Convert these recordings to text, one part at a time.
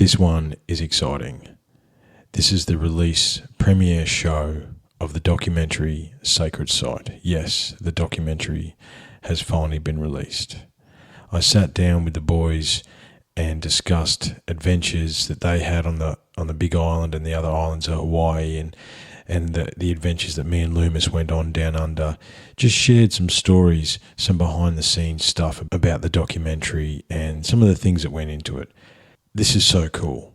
This one is exciting. This is the release premiere show of the documentary Sacred Site. Yes, the documentary has finally been released. I sat down with the boys and discussed adventures that they had on the Big Island and the other islands of Hawaii, and the adventures that me and Luemas went on down under. Just shared some stories, some behind the scenes stuff about the documentary and some of the things that went into it. This is so cool.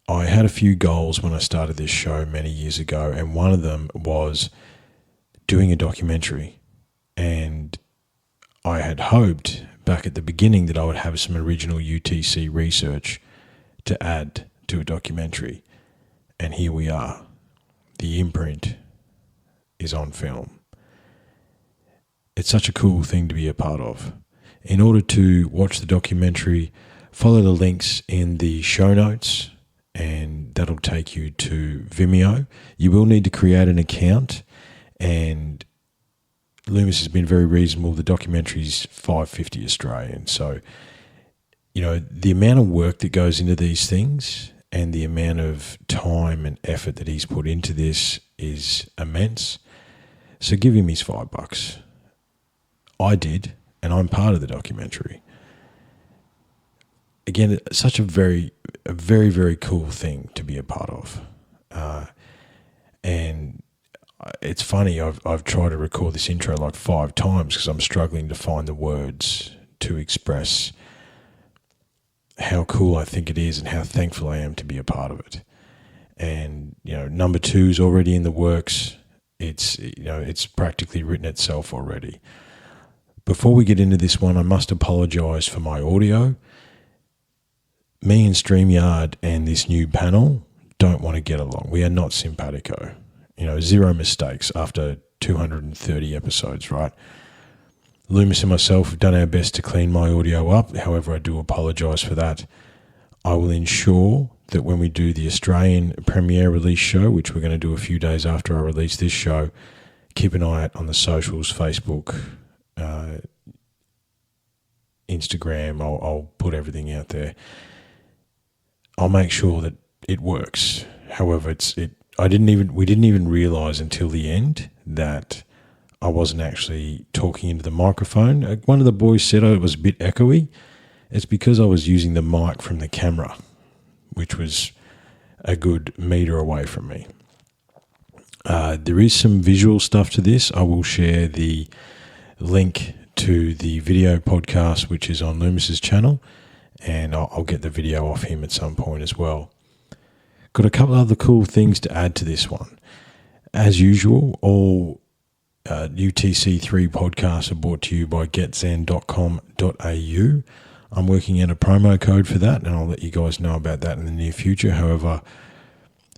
I had a few goals when I started this show many years ago, and one of them was doing a documentary. And I had hoped back at the beginning that I would have some original UTC research to add to a documentary. And here we are. The imprint is on film. It's such a cool thing to be a part of. In order to watch the documentary, follow the links in the show notes, and that'll take you to Vimeo. You will need to create an account, and Luemas has been very reasonable. The documentary's $5.50 Australian. So, the amount of work that goes into these things and the amount of time and effort that he's put into this is immense. So give him his $5. I did, and I'm part of the documentary. Again, such a very, very cool thing to be a part of. And it's funny, I've tried to record this intro like 5 times because I'm struggling to find the words to express how cool I think it is and how thankful I am to be a part of it. And, number 2 is already in the works. It's practically written itself already. Before we get into this one, I must apologize for my audio. Me and Streamyard and this new panel don't want to get along. We are not simpatico. 0 mistakes after 230 episodes, right? Luemas and myself have done our best to clean my audio up. However, I do apologise for that. I will ensure that when we do the Australian premiere release show, which we're going to do a few days after I release this show, keep an eye out on the socials, Facebook, Instagram. I'll put everything out there. I'll make sure that it works. However, we didn't even realise until the end that I wasn't actually talking into the microphone. One of the boys said it was a bit echoey. It's because I was using the mic from the camera, which was a good metre away from me. There is some visual stuff to this. I will share the link to the video podcast, which is on Luemas' channel, and I'll get the video off him at some point as well. Got a couple other cool things to add to this one. As usual, all UTC3 podcasts are brought to you by getzen.com.au. I'm working out a promo code for that, and I'll let you guys know about that in the near future. However,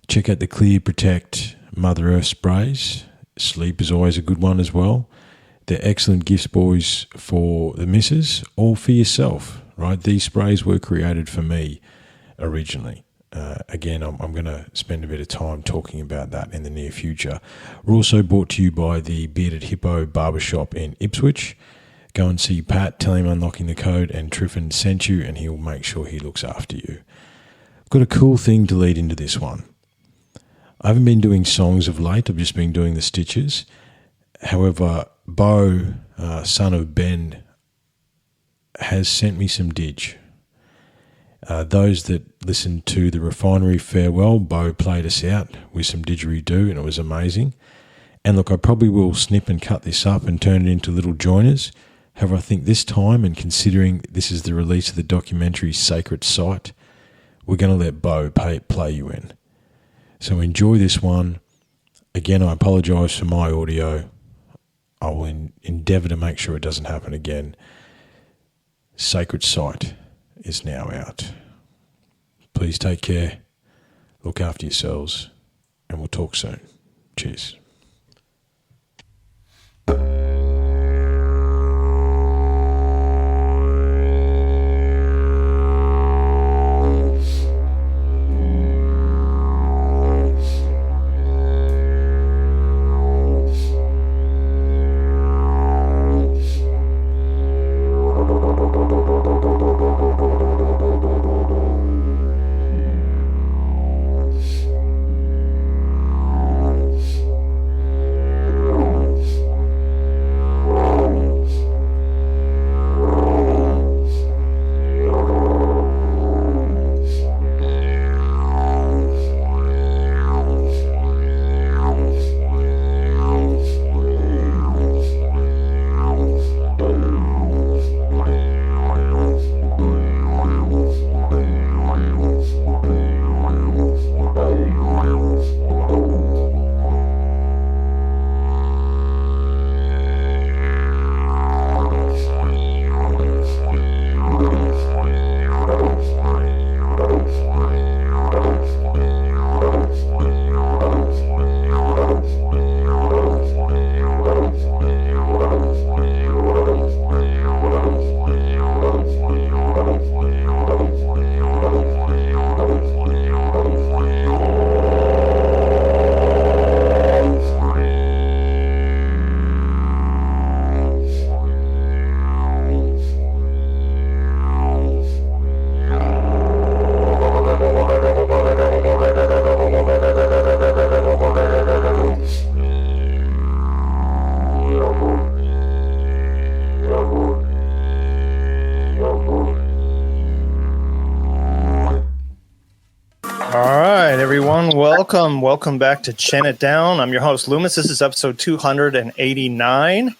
check out the Clear Protect Mother Earth sprays. Sleep is always a good one as well. They're excellent gifts, boys, for the missus or for yourself, right? These sprays were created for me originally. Again, I'm going to spend a bit of time talking about that in the near future. We're also brought to you by the Bearded Hippo Barbershop in Ipswich. Go and see Pat, tell him Unlocking the Code and Triffin sent you, and he'll make sure he looks after you. Got a cool thing to lead into this one. I haven't been doing songs of late. I've just been doing the stitches. However, Bo, son of Ben, has sent me some dig. Those that listened to the Refinery Farewell, Bo played us out with some didgeridoo, and it was amazing. And look, I probably will snip and cut this up and turn it into little joiners. However, I think this time, and considering this is the release of the documentary Sacred Site, we're going to let Bo play you in. So enjoy this one. Again, I apologise for my audio. I will endeavour to make sure it doesn't happen again. Sacred Site is now out. Please take care, look after yourselves, and we'll talk soon. Cheers. welcome back to Chant It Down. I'm your host, Luemas. This is episode 289,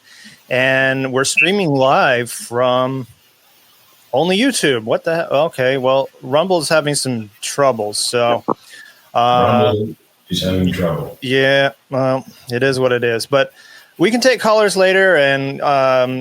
and we're streaming live from only YouTube. What the hell? Okay, well, Rumble's having some trouble, so... Rumble is having trouble. Yeah, well, it is what it is, but we can take callers later, and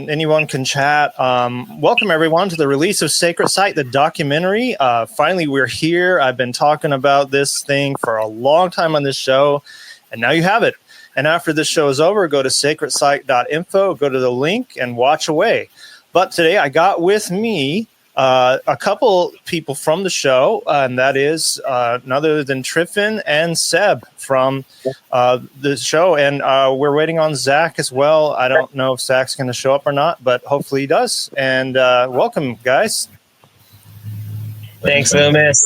anyone can chat. Welcome, everyone, to the release of Sacred Site, the documentary. Finally, we're here. I've been talking about this thing for a long time on this show, and now you have it. And after this show is over, go to sacredsite.info, go to the link, and watch away. But today, I got with me a couple people from the show, and that is none other than Triffin and Seb from the show. And we're waiting on Zach as well. I don't know if Zach's going to show up or not, but hopefully he does. And welcome, guys. Thanks, Luemas.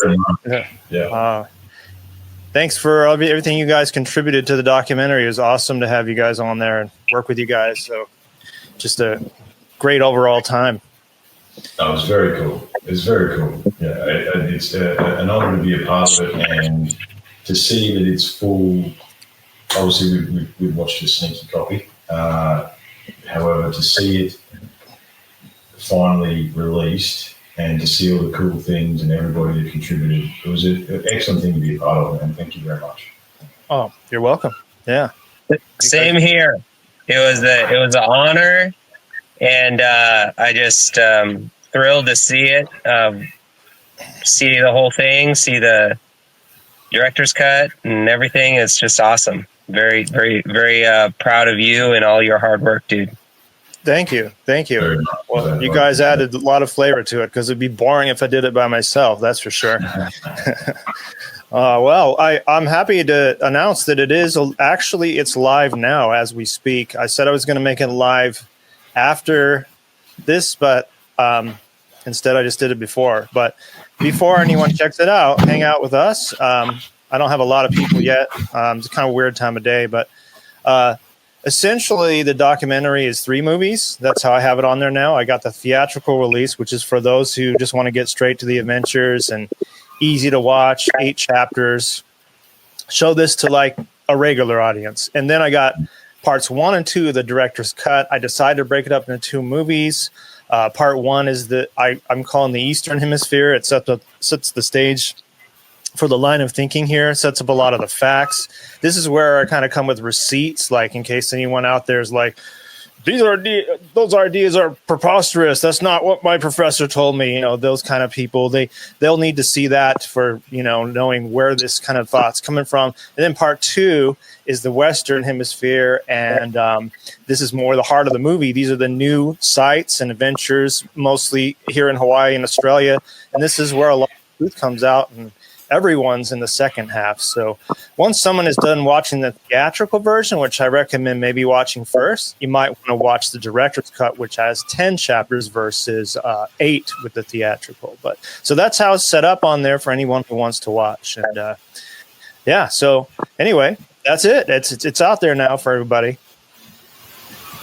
Yeah. Thanks for everything you guys contributed to the documentary. It was awesome to have you guys on there and work with you guys. So just a great overall time. That was very cool. It's very cool. Yeah, it's an honor to be a part of it, and to see that it's full. Obviously, we watched a sneaky copy. However, to see it finally released and to see all the cool things and everybody that contributed, it was an excellent thing to be a part of, and thank you very much. Oh, you're welcome. Yeah. Same here. It was an honor. And I just thrilled to see it, see the whole thing, see the director's cut and everything. It's just awesome. Very, very, very proud of you and all your hard work, dude. Thank you. Well, you guys added a lot of flavor to it because it'd be boring if I did it by myself. That's for sure. Well, I'm happy to announce that it is actually it's live now as we speak. I said I was going to make it live after this, but instead I just did it before. But before anyone checks it out, hang out with us. I don't have a lot of people yet. It's kind of a weird time of day, but essentially the documentary is 3 movies. That's how I have it on there now. I got the theatrical release, which is for those who just want to get straight to the adventures and easy to watch, 8 chapters. Show this to like a regular audience. And then I got parts 1 and 2 of the director's cut. I decided to break it up into 2 movies. Part 1 is I'm calling the Eastern Hemisphere. It sets the stage for the line of thinking here. It sets up a lot of the facts. This is where I kind of come with receipts, like in case anyone out there is like, those ideas are preposterous. That's not what my professor told me. You know, those kind of people, they'll need to see that for, knowing where this kind of thought's coming from. And then part 2 is the Western Hemisphere. And this is more the heart of the movie. These are the new sites and adventures, mostly here in Hawaii and Australia. And this is where a lot of truth comes out, and everyone's in the second half. So once someone is done watching the theatrical version, which I recommend maybe watching first, you might want to watch the director's cut, which has 10 chapters versus 8 with the theatrical. But so that's how it's set up on there for anyone who wants to watch. And so anyway, that's it. It's out there now for everybody.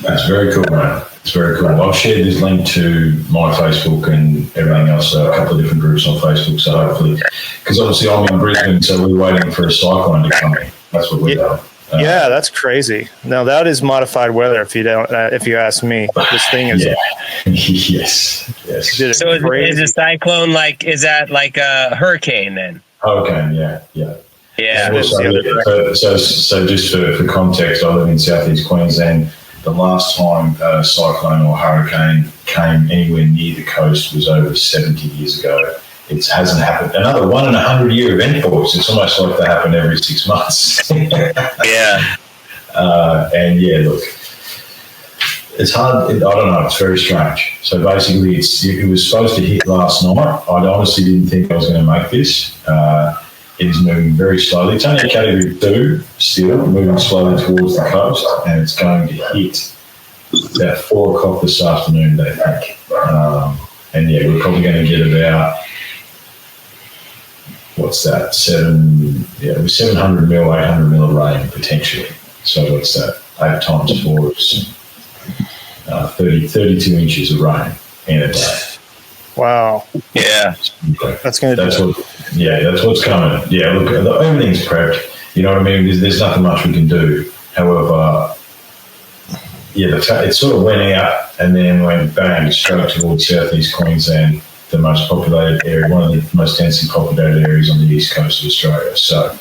That's very cool, man. It's very cool. I've shared this link to my Facebook and everything else, a couple of different groups on Facebook. So hopefully, because obviously I'm in Brisbane, so we're waiting for a cyclone to come in. That's what we're doing. Yeah, that's crazy. Now that is modified weather. If you ask me, this thing is. Yeah. Yes. So is a cyclone is that like a hurricane then? Hurricane, yeah. Yeah. So just for context, I live in southeast Queensland. The last time a cyclone or hurricane came anywhere near the coast was over 70 years ago. It hasn't happened. Another 1 in 100-year event, boys. It's almost like they happen every 6 months. Yeah. Look, it's hard. I don't know. It's very strange. So basically, it was supposed to hit last night. I honestly didn't think I was going to make this. It is moving very slowly. It's only a category 2 still, moving slowly towards the coast, and it's going to hit about 4 o'clock this afternoon, they think. We're probably going to get about, what's that, 700 mil, 800 mil of rain potentially. So what's that? 8 times 4 is 32 inches of rain in a day. Wow. Yeah. That's going to that's what's coming. Yeah, look, everything's prepped. You know what I mean? There's nothing much we can do. However, yeah, it sort of went out and then went bang straight towards southeast Queensland, the most populated area, one of the most densely populated areas on the east coast of Australia. So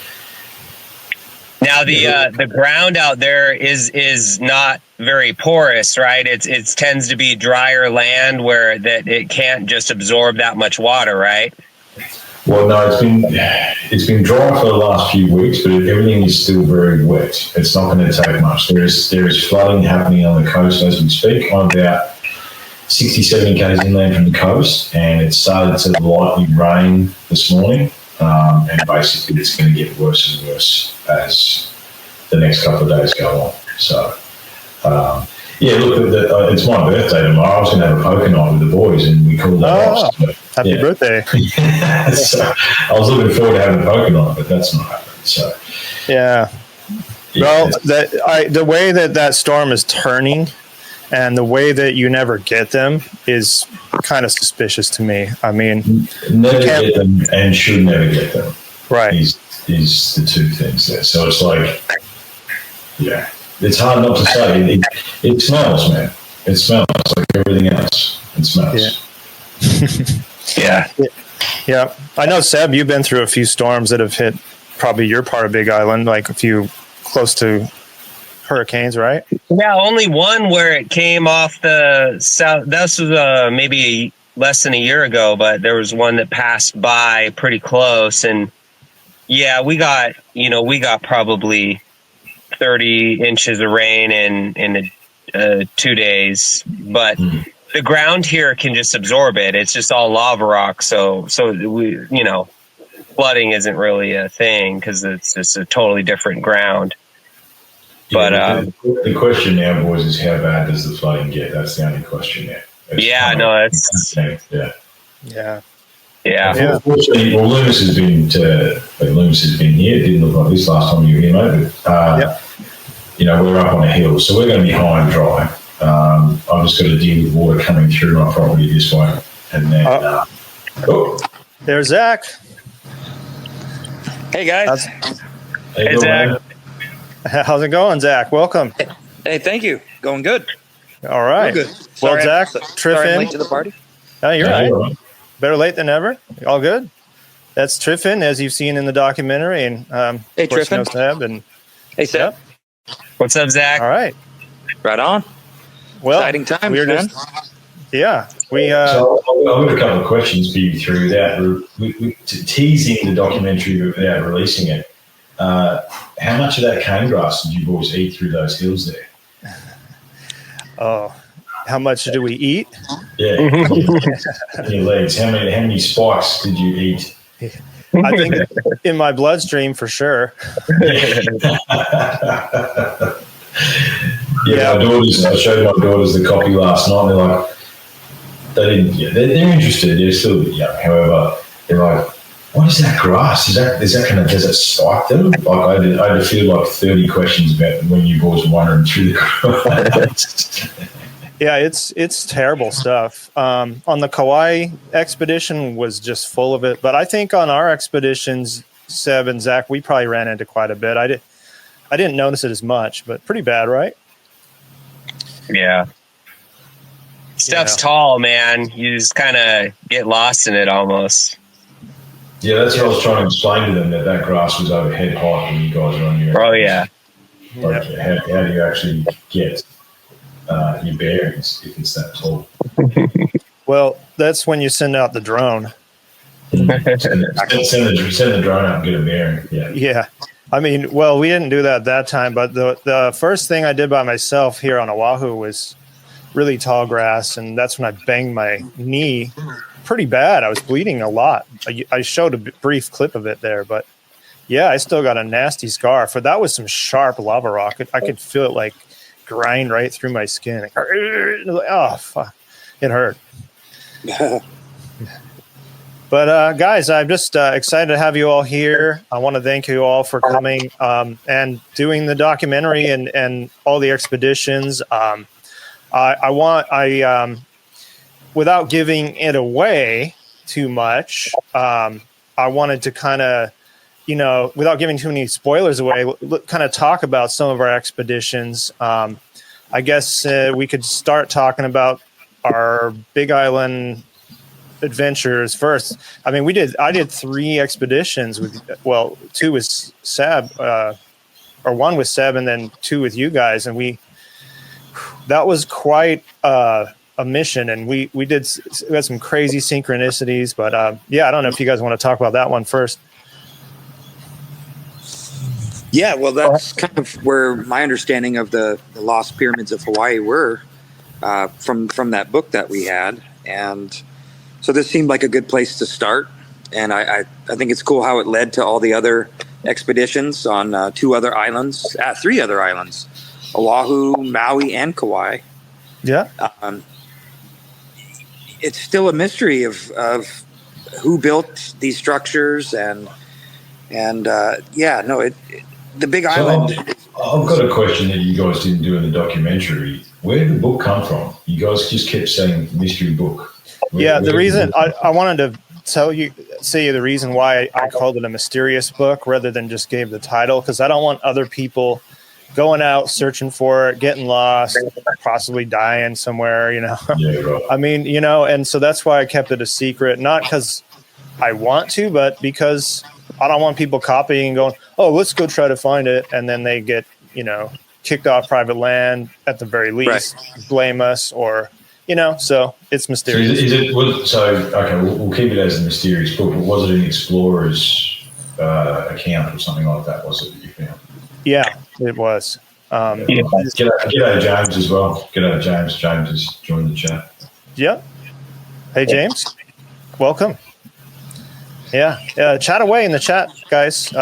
now the ground out there is not very porous, right? It tends to be drier land where that it can't just absorb that much water, right? Well, no, it's been dry for the last few weeks, but everything is still very wet. It's not going to take much. There is flooding happening on the coast as we speak. I'm about 60, 70 k's inland from the coast, and it started to lightly rain this morning, and basically it's going to get worse and worse as the next couple of days go on. So, yeah, look, it's my birthday tomorrow. I was going to have a poker night with the boys, and we called that off. So, happy birthday. So I was looking forward to having a poker night, but that's not happening. So, yeah. Well, the way that storm is turning and the way that you never get them is kind of suspicious to me. I mean, never get them and should never get them. Right. Is the two things there. So it's like, yeah, it's hard not to say. It smells, man. It smells like everything else. It smells. Yeah. Yeah. I know, Seb, you've been through a few storms that have hit probably your part of Big Island, like a few close to hurricanes, right? Yeah, only one where it came off the south. This was maybe less than a year ago, but there was one that passed by pretty close. And yeah, we got probably 30 inches of rain in 2 days, but the ground here can just absorb it. It's just all lava rock. So we, flooding isn't really a thing because it's just a totally different ground. But the question now, boys, is how bad does the flooding get? That's the only question now. Yeah. Unfortunately, well, Luemas has been here. It didn't look like this last time you were here, mate. But we're up on a hill, so we're going to be high and dry. I've just got to deal with water coming through my property this way, and then. There's Zach. Hey guys. Hey Zach. How's it going, Zach? Welcome. Hey, thank you. Going good. All right. Good. Well, Zach, Triffin. Late to the party. Oh, you're right. Better late than never. All good. That's Triffin, as you've seen in the documentary, and hey, Triffin. Seb and hey, Seb. What's up, Zach? All right. Right on. Well, exciting times, we're man. So I've got a couple of questions for you through that. Teasing the documentary without releasing it. How much of that cane grass did you boys eat through those hills there? Oh, how much do we eat? Yeah. Your legs. How many spikes did you eat? I think in my bloodstream for sure. Yeah, I showed my daughters the copy last night. They're like, they're interested. They're still young. However, they're like, what is that grass? Does it spike them? Like I had to feel like 30 questions about when you boys were wandering through the grass. Yeah, it's terrible stuff. On the Kauai expedition was just full of it, but I think on our expeditions, Seb and Zach, we probably ran into quite a bit. I didn't notice it as much, but pretty bad, right? Yeah. Stuff's tall, man. You just kind of get lost in it almost. Yeah, that's what I was trying to explain to them, that grass was overhead height when you guys were on your... Oh, yeah. Like, how do you actually get your bearings if it's that tall? Well, that's when you send out the drone. Send the drone out and get a bearing. Yeah. I mean, well, we didn't do that at that time, but the first thing I did by myself here on Oahu was really tall grass, and that's when I banged my knee pretty bad. I was bleeding a lot. I showed a brief clip of it there, but yeah, I still got a nasty scar. For that was some sharp lava rock. I could feel it like grind right through my skin. Oh, fuck. It hurt. But guys, I'm just excited to have you all here. I want to thank you all for coming and doing the documentary and all the expeditions. Without giving it away too much, I wanted to kind of, without giving too many spoilers away, kind of talk about some of our expeditions. I guess we could start talking about our Big Island adventures first. I mean, I did 3 expeditions with, 2 with Seb, or 1 with Seb, and then 2 with you guys, and that was quite a mission, and we had some crazy synchronicities. But I don't know if you guys want to talk about that one first. Yeah, well, that's kind of where my understanding of the Lost Pyramids of Hawaii were from that book that we had. And so this seemed like a good place to start. And I think it's cool how it led to all the other expeditions on 3 other islands, Oahu, Maui, and Kauai. Yeah. It's still a mystery of who built these structures the Big Island. I've got a question that you guys didn't do in the documentary. Where did the book come from? You guys just kept saying mystery book. The reason I wanted to say the reason why I called it a mysterious book rather than just gave the title, because I don't want other people going out searching for it, getting lost, possibly dying somewhere, Yeah, right. I mean, and so that's why I kept it a secret, not because I want to, but because I don't want people copying and going, oh, let's go try to find it. And then they get, kicked off private land at the very least, right. Blame us or, so it's mysterious. We'll keep it as a mysterious book, but was it an explorer's account or something like that, was it, that you found? Yeah, it was. G'day, James, as well. G'day, James. James has joined the chat. Yep. Hey, James. Welcome. Yeah. Chat away in the chat, guys.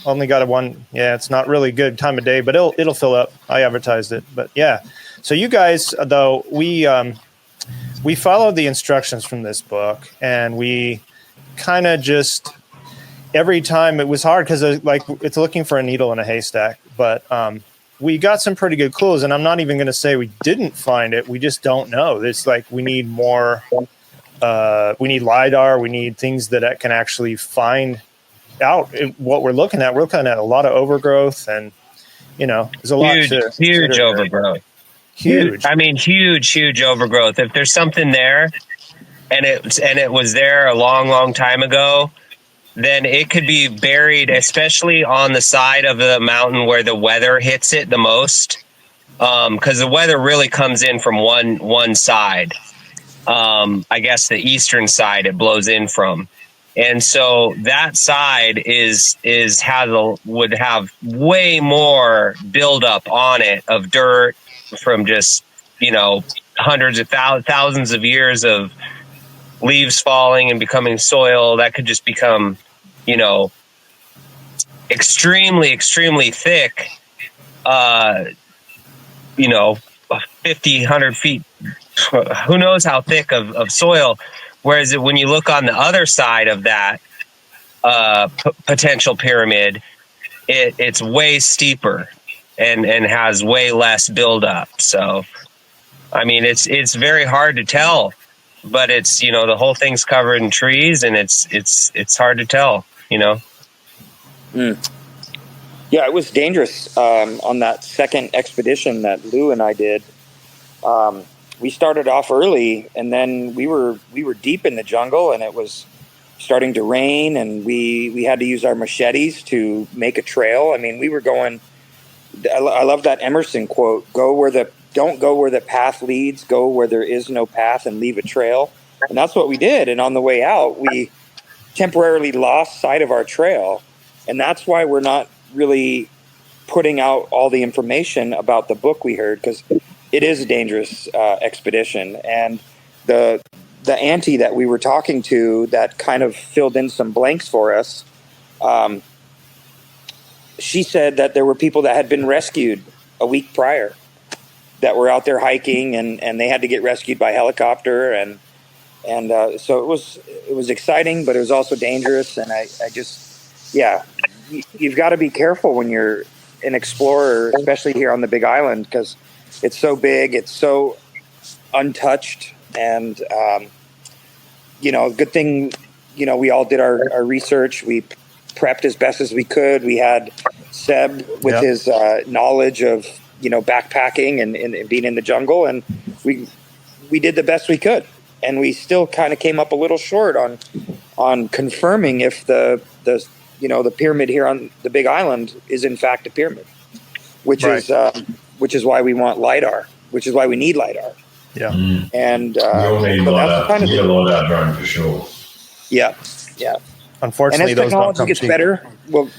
Only got one. Yeah, it's not really good time of day, but it'll fill up. I advertised it, but yeah. So you guys, though, we followed the instructions from this book, and we kind of just every time it was hard because it's looking for a needle in a haystack. But we got some pretty good clues, and I'm not even going to say we didn't find it. We just don't know. It's like we need more. We need LiDAR. We need things that can actually find out what we're looking at. We're looking at a lot of overgrowth, and there's a lot to huge overgrowth. Huge. I mean, huge overgrowth. If there's something there, and it was there a long, long time ago, then it could be buried, especially on the side of the mountain where the weather hits it the most, because the weather really comes in from one side. I guess the eastern side it blows in from, and so that side would have way more buildup on it of dirt from just hundreds of thousands of years of leaves falling and becoming soil. That could just become extremely, extremely thick. 50, 100 feet. Who knows how thick of soil. Whereas when you look on the other side of that potential pyramid, it's way steeper and has way less buildup. So, I mean, it's very hard to tell, but it's the whole thing's covered in trees, and it's hard to tell. Yeah, it was dangerous on that second expedition that Lou and I did. We started off early, and then we were deep in the jungle, and it was starting to rain, and we had to use our machetes to make a trail. I mean, we were going. I love that Emerson quote: "Don't go where the path leads. Go where there is no path, and leave a trail." And that's what we did. And on the way out, we temporarily lost sight of our trail, and that's why we're not really putting out all the information about the book we heard, because it is a dangerous expedition. And the auntie that we were talking to that kind of filled in some blanks for us, she said that there were people that had been rescued a week prior that were out there hiking, and they had to get rescued by helicopter, and so it was exciting, but it was also dangerous. And I just, you've got to be careful when you're an explorer, especially here on the Big Island, because it's so big, it's so untouched, and good thing we all did our research. We prepped as best as we could. We had Seb with his knowledge of, backpacking and being in the jungle, and we did the best we could. And we still kind of came up a little short on confirming if the pyramid here on the Big Island is in fact a pyramid, which is why we want LiDAR, which is why we need LiDAR. Yeah. And you'll need LiDAR. You need a LiDAR drone for sure. Yeah. Unfortunately, and as technology gets better, we'll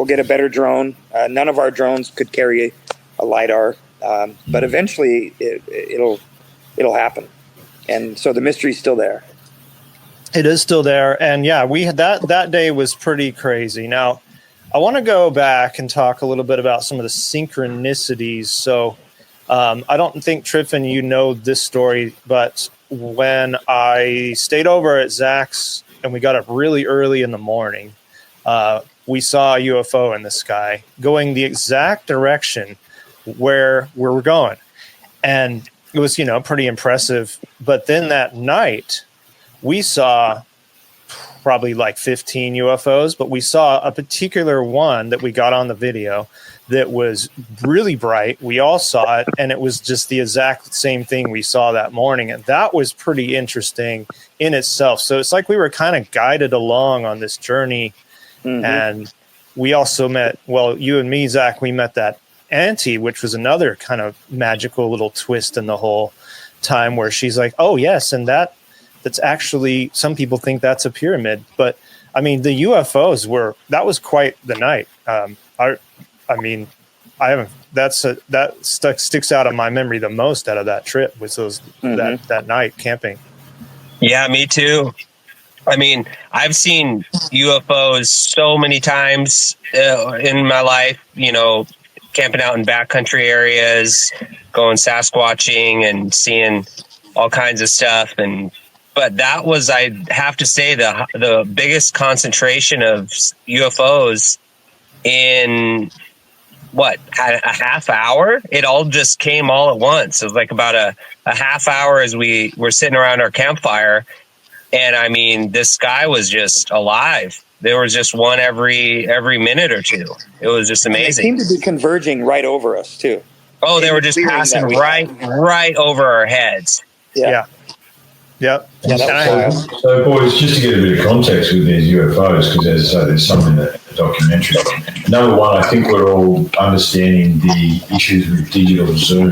get a better drone. None of our drones could carry a LiDAR, but eventually it'll happen. And so the mystery's still there. It is still there. And we had that day was pretty crazy. Now, I want to go back and talk a little bit about some of the synchronicities. So I don't think, Triffin, you know this story, but when I stayed over at Zach's and we got up really early in the morning, we saw a UFO in the sky going the exact direction where we're going. And it was, pretty impressive. But then that night, we saw probably like 15 UFOs, but we saw a particular one that we got on the video that was really bright. We all saw it, and it was just the exact same thing we saw that morning. And that was pretty interesting in itself. So it's like we were kind of guided along on this journey. Mm-hmm. And we also met, you and me, Zach, we met that auntie, which was another kind of magical little twist in the whole time, where she's like, oh yes, and that's actually, some people think that's a pyramid. But I mean, the UFOs that was quite the night. That sticks out of my memory the most out of that trip, was that night camping. Yeah, me too. I mean, I've seen UFOs so many times in my life, camping out in backcountry areas, going Sasquatching and seeing all kinds of stuff. But that was, I have to say, the biggest concentration of UFOs in a half hour. It all just came all at once. It was like about a half hour as we were sitting around our campfire. And I mean, the sky was just alive. There was just one every minute or two. It was just amazing. They seemed to be converging right over us too. Oh, they were just passing right over our heads. Yeah. Yep. So, boys, just to get a bit of context with these UFOs, because as I say, there's some in the documentary. Number one, I think we're all understanding the issues with digital zoom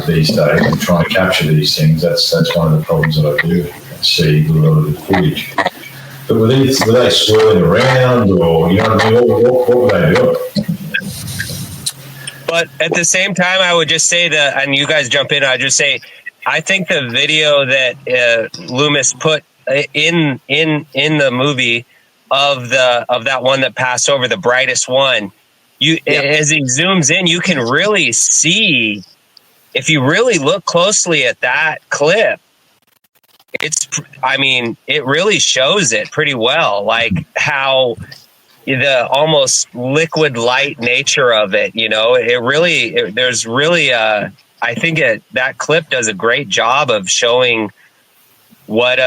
these days and trying to capture these things. That's one of the problems that I do see with a lot of the footage. But were they swirling around, or what were they doing? But at the same time, I would just say and you guys jump in, I'd just say, I think the video that Luemas put in the movie of that one that passed over, the brightest one, as he zooms in, you can really see, if you really look closely at that clip, it really shows it pretty well, like how the almost liquid light nature of it, there's really I think that clip does a great job of showing what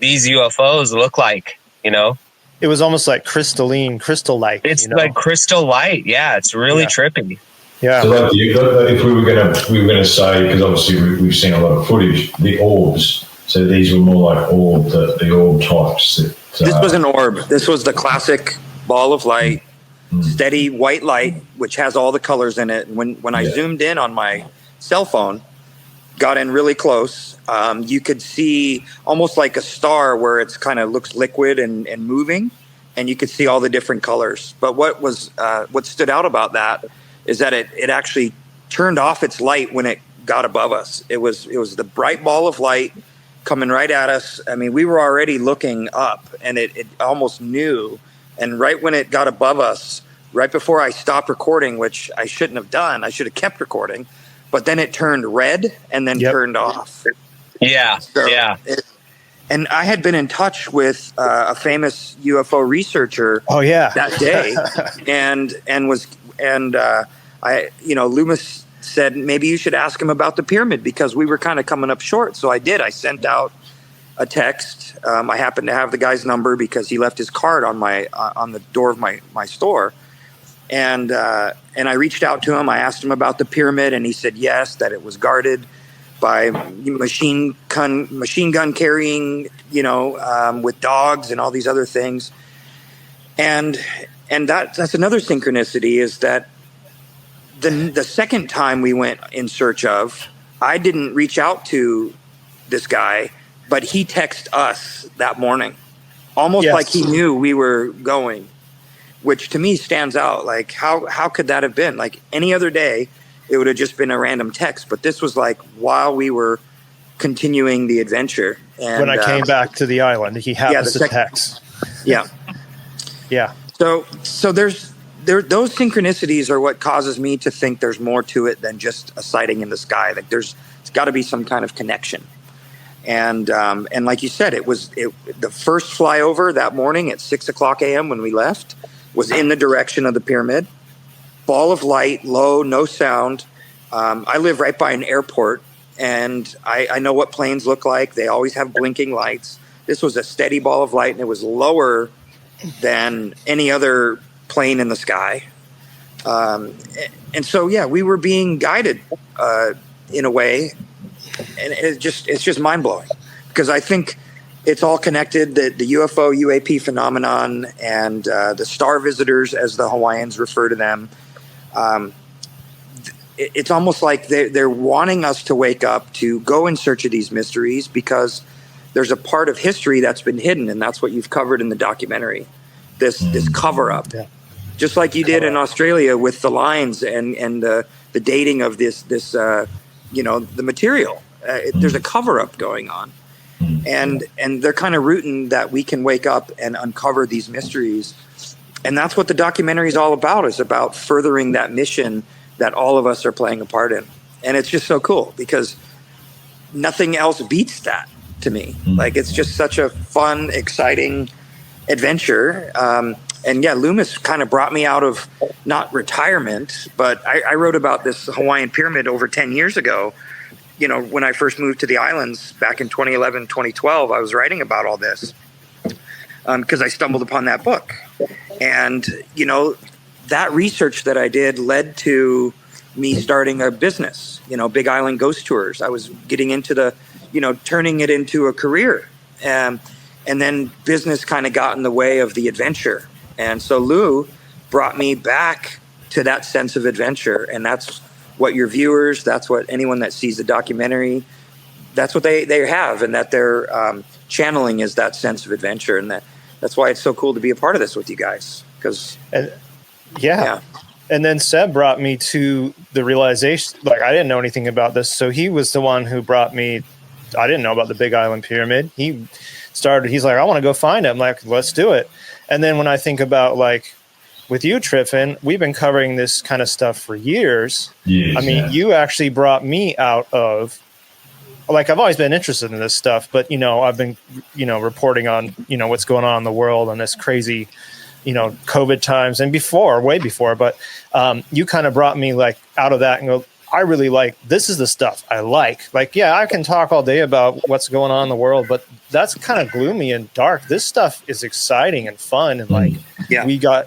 these UFOs look like, It was almost like crystal light. It's like crystal light. Yeah, it's really trippy. Yeah. So if we were going to say, because obviously we've seen a lot of footage, the orbs. So these were more like the orb types. This was an orb. This was the classic ball of light. Steady white light, which has all the colors in it. When I zoomed in on my cell phone, got in really close, you could see almost like a star where it's kind of looks liquid and moving, and you could see all the different colors. But what stood out about that is that it actually turned off its light when it got above us. It was the bright ball of light coming right at us. I mean, we were already looking up, and it almost knew. And right when it got above us, right before I stopped recording, which I shouldn't have done, I should have kept recording, but then it turned red and then turned off. Yeah, so and I had been in touch with a famous UFO researcher. Oh yeah, that day, Luemas said maybe you should ask him about the pyramid, because we were kind of coming up short. So I did. I sent out a text. I happened to have the guy's number because he left his card on the door of my store. And I reached out to him. I asked him about the pyramid, and he said yes, that it was guarded by machine gun carrying, with dogs and all these other things. And that's another synchronicity, is that the second time we went in search of, I didn't reach out to this guy, but he texted us that morning, almost like he knew we were going, which to me stands out. Like, how could that have been? Like, any other day, it would have just been a random text, but this was like while we were continuing the adventure. And when I came back to the island, he happens to text. Yeah. Yeah. So those synchronicities are what causes me to think there's more to it than just a sighting in the sky. Like, it's got to be some kind of connection. And like you said, the first flyover that morning at 6:00 a.m. when we left was in the direction of the pyramid. Ball of light, low, no sound. I live right by an airport, and I know what planes look like. They always have blinking lights. This was a steady ball of light, and it was lower than any other plane in the sky. And so, yeah, we were being guided in a way, and it's just mind-blowing, because I think it's all connected, the UFO, UAP phenomenon, and the star visitors, as the Hawaiians refer to them. It's almost like they're wanting us to wake up, to go in search of these mysteries, because there's a part of history that's been hidden, and that's what you've covered in the documentary. This cover-up, just like you did in Australia with the lines and the dating of this the material. There's a cover-up going on, and they're kind of rooting that we can wake up and uncover these mysteries. And that's what the documentary is all about, is about furthering that mission that all of us are playing a part in. And it's just so cool, because nothing else beats that to me. Like, it's just such a fun, exciting adventure. And yeah, Luemas kind of brought me out of not retirement, but I wrote about this Hawaiian pyramid over 10 years ago. When I first moved to the islands back in 2011, 2012, I was writing about all this because I stumbled upon that book. And, that research that I did led to me starting a business, Big Island Ghost Tours. I was getting into turning it into a career. And then business kind of got in the way of the adventure. And so Lou brought me back to that sense of adventure. And that's what your viewers, that's what anyone that sees the documentary, that's what they have. And that they're channeling is that sense of adventure. And that's why it's so cool to be a part of this with you guys. Yeah. And then Seb brought me to the realization, like, I didn't know anything about this. So he was the one who brought me, I didn't know about the Big Island Pyramid. He's like, I want to go find it. I'm like, let's do it. And then when I think about, like, with you, Triffin, we've been covering this kind of stuff for years. Yes, I mean, you actually brought me out of, like, I've always been interested in this stuff, but, I've been, reporting on, what's going on in the world and this crazy, COVID times and way before. But you kind of brought me, like, out of that and go, I really like, this is the stuff I like. Like, yeah, I can talk all day about what's going on in the world, but that's kind of gloomy and dark. This stuff is exciting and fun. And like,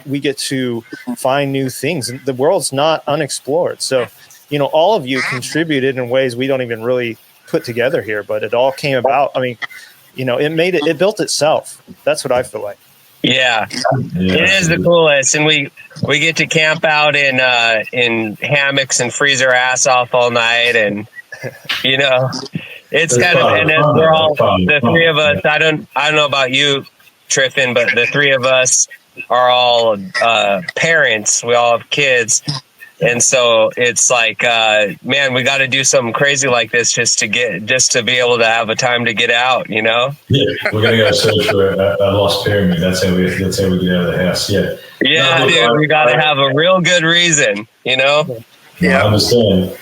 we get to find new things, and the world's not unexplored. So, all of you contributed in ways we don't even really put together here, but it all came about. I mean, it built itself. That's what I feel like. Yeah, it is the coolest, and we get to camp out in hammocks and freeze our ass off all night, and it's kind of, and then we're all the three of us. I don't know about you, Triffin, but the three of us are all parents. We all have kids. And so it's like, man, we got to do something crazy like this just to be able to have a time to get out, Yeah, we're gonna go search for a lost pyramid. That's how we get out of the house. Yeah. Yeah, dude, we got to have a real good reason, Yeah, I understand.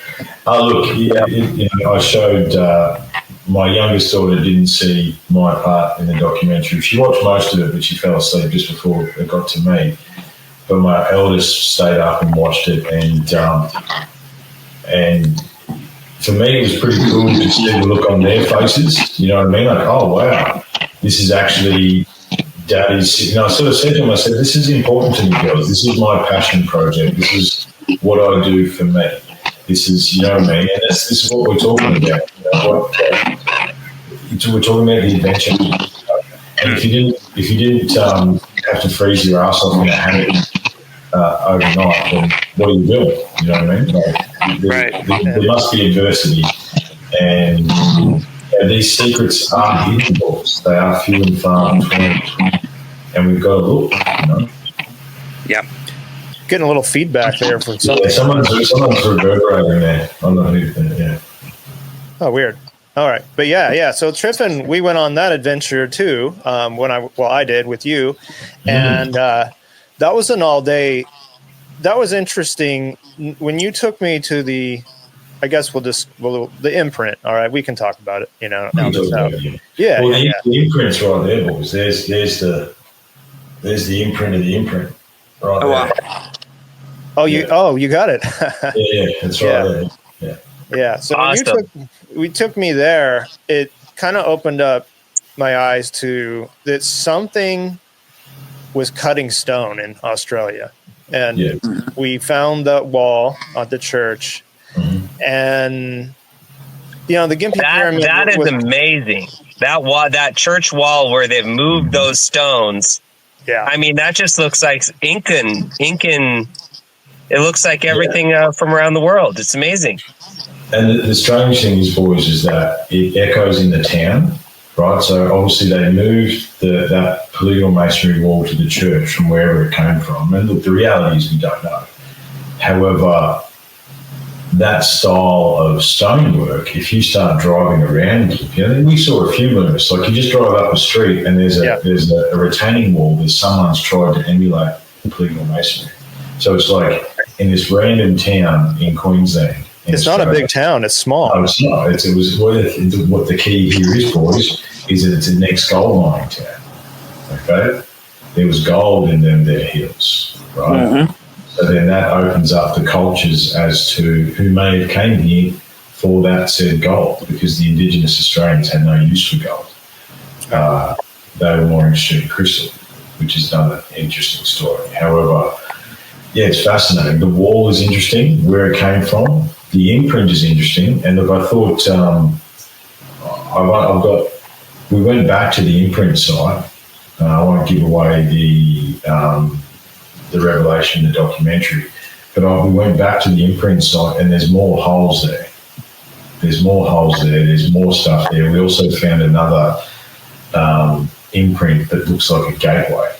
Look, I showed my youngest daughter didn't see my part in the documentary. She watched most of it, but she fell asleep just before it got to me. But my eldest stayed up and watched it, and for me, it was pretty cool to see the look on their faces. You know what I mean? Like, oh, wow, this is actually Daddy's. You know, I sort of said to him, I said, this is important to me, girls. This is my passion project. This is what I do for me. This is, you know what I mean? And this is what we're talking about. You know, we're talking about the adventure. And if you didn't have to freeze your ass off in a hammock overnight, then what are you doing? You know what I mean? Like, there must be adversity, and these secrets are hidden books. They are few and far between, and we've got to look. You know? Yep. Getting a little feedback there from something. Yeah, someone's reverberating there. I'm not who. Yeah. Oh, weird. All right, but yeah. So Triffin, we went on that adventure too. I did with you, and that was an all day. That was interesting when you took me to the. I guess the imprint. All right, we can talk about it. You know, Yeah. The imprint's right there, boys. There's the imprint of the imprint. Right there. Wow. Oh, you got it. Yeah, that's right there. Yeah. Yeah. So awesome. when you took me there, it kind of opened up my eyes to that something was cutting stone in Australia. And we found the wall at the church. Mm-hmm. And, you know, the Gympie Pyramid. That is amazing. That church wall where they've moved those stones. Yeah. I mean, that just looks like Incan. It looks like everything from around the world. It's amazing. And the strange thing is, boys, is that it echoes in the town, right? So obviously they moved that polygonal masonry wall to the church from wherever it came from. And look, the reality is we don't know. However, that style of stonework, if you start driving around, you know, we saw a few Luemas. Like you just drive up a street and there's a retaining wall that someone's tried to emulate polygonal masonry. So it's like in this random town in Queensland. It's not a big town. It's small. No, it's not. What the key here is, boys, is that it's a next gold mining town. Okay? There was gold in them there hills, right? Mm-hmm. So then that opens up the cultures as to who may have came here for that said gold, because the Indigenous Australians had no use for gold. They were more interested in crystal, which is another interesting story. However, yeah, it's fascinating. The wall is interesting, where it came from. The imprint is interesting. And look, I thought we went back to the imprint site. I won't give away the revelation in the documentary, but we went back to the imprint site and there's more holes there. There's more stuff there. We also found another imprint that looks like a gateway.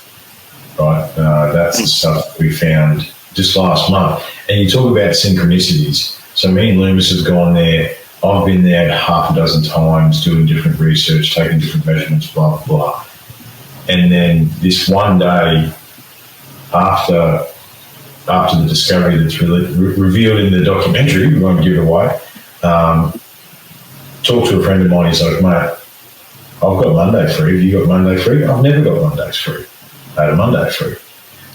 Right, that's the stuff we found just last month. And you talk about synchronicities. So me and Luemas have gone there. I've been there half a dozen times doing different research, taking different measurements, blah, blah, blah. And then this one day after the discovery that's revealed in the documentary, we won't give it away, talked to a friend of mine. He's like, mate, I've got Monday free. Have you got Monday free? I've never got Mondays free. I had a Monday free.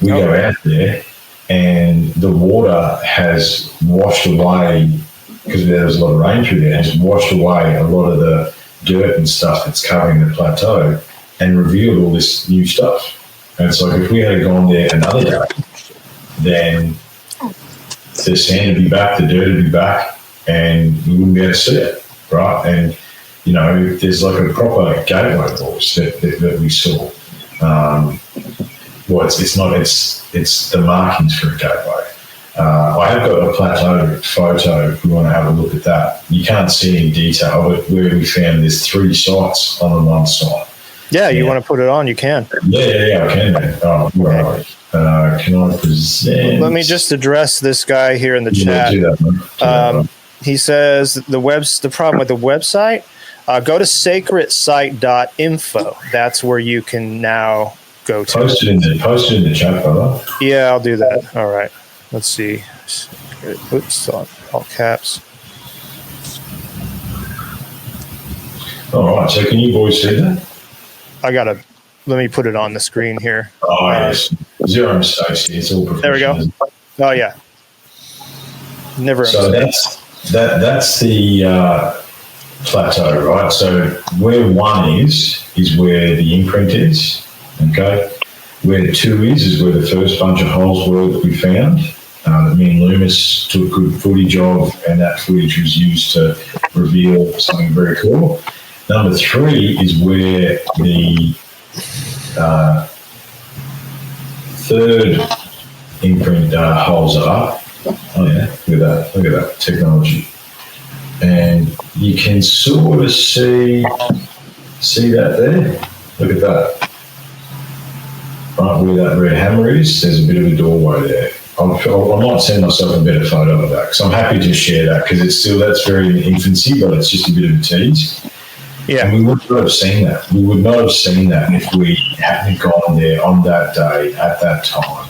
We go out there and the water has washed away, because there was a lot of rain through there, has washed away a lot of the dirt and stuff that's covering the plateau and revealed all this new stuff. And it's like, if we had gone there another day, then the sand would be back, the dirt would be back, and we wouldn't be able to see it, right? And, you know, there's like a proper gateway course that we saw. It's the markings for a gateway. I have got a plateau photo if we want to have a look at that. You can't see any detail, but where we found there's 3 sites on the one site. Yeah, you want to put it on, you can. Yeah, I can. Oh, where are we? Can I present? Let me just address this guy here in the chat. Do that, he says the problem with the website, go to sacredsite.info. That's where you can now go to. Post it in the chat, brother. Yeah, I'll do that. All right. Let's see. Oops, all caps. All right. So can you boys see that? Let me put it on the screen here. Oh, yes. Zero mistakes here. It's all professional. There we go. Oh, yeah. Never. So that's that's the plateau, right? So where 1 is where the imprint is, okay? Where 2 is where the first bunch of holes were that we found, that me and Luemas took good footage of, and that footage was used to reveal something very cool. Number 3 is where the third imprint holes are. Oh yeah, look at that technology. And you can sort of see that there. Look at that. Right where that red hammer is, there's a bit of a doorway there. I might send myself a better photo of that, because I'm happy to share that, because that's very in infancy, but it's just a bit of a tease. Yeah. And we would not have seen that. We would not have seen that if we hadn't gone there on that day at that time.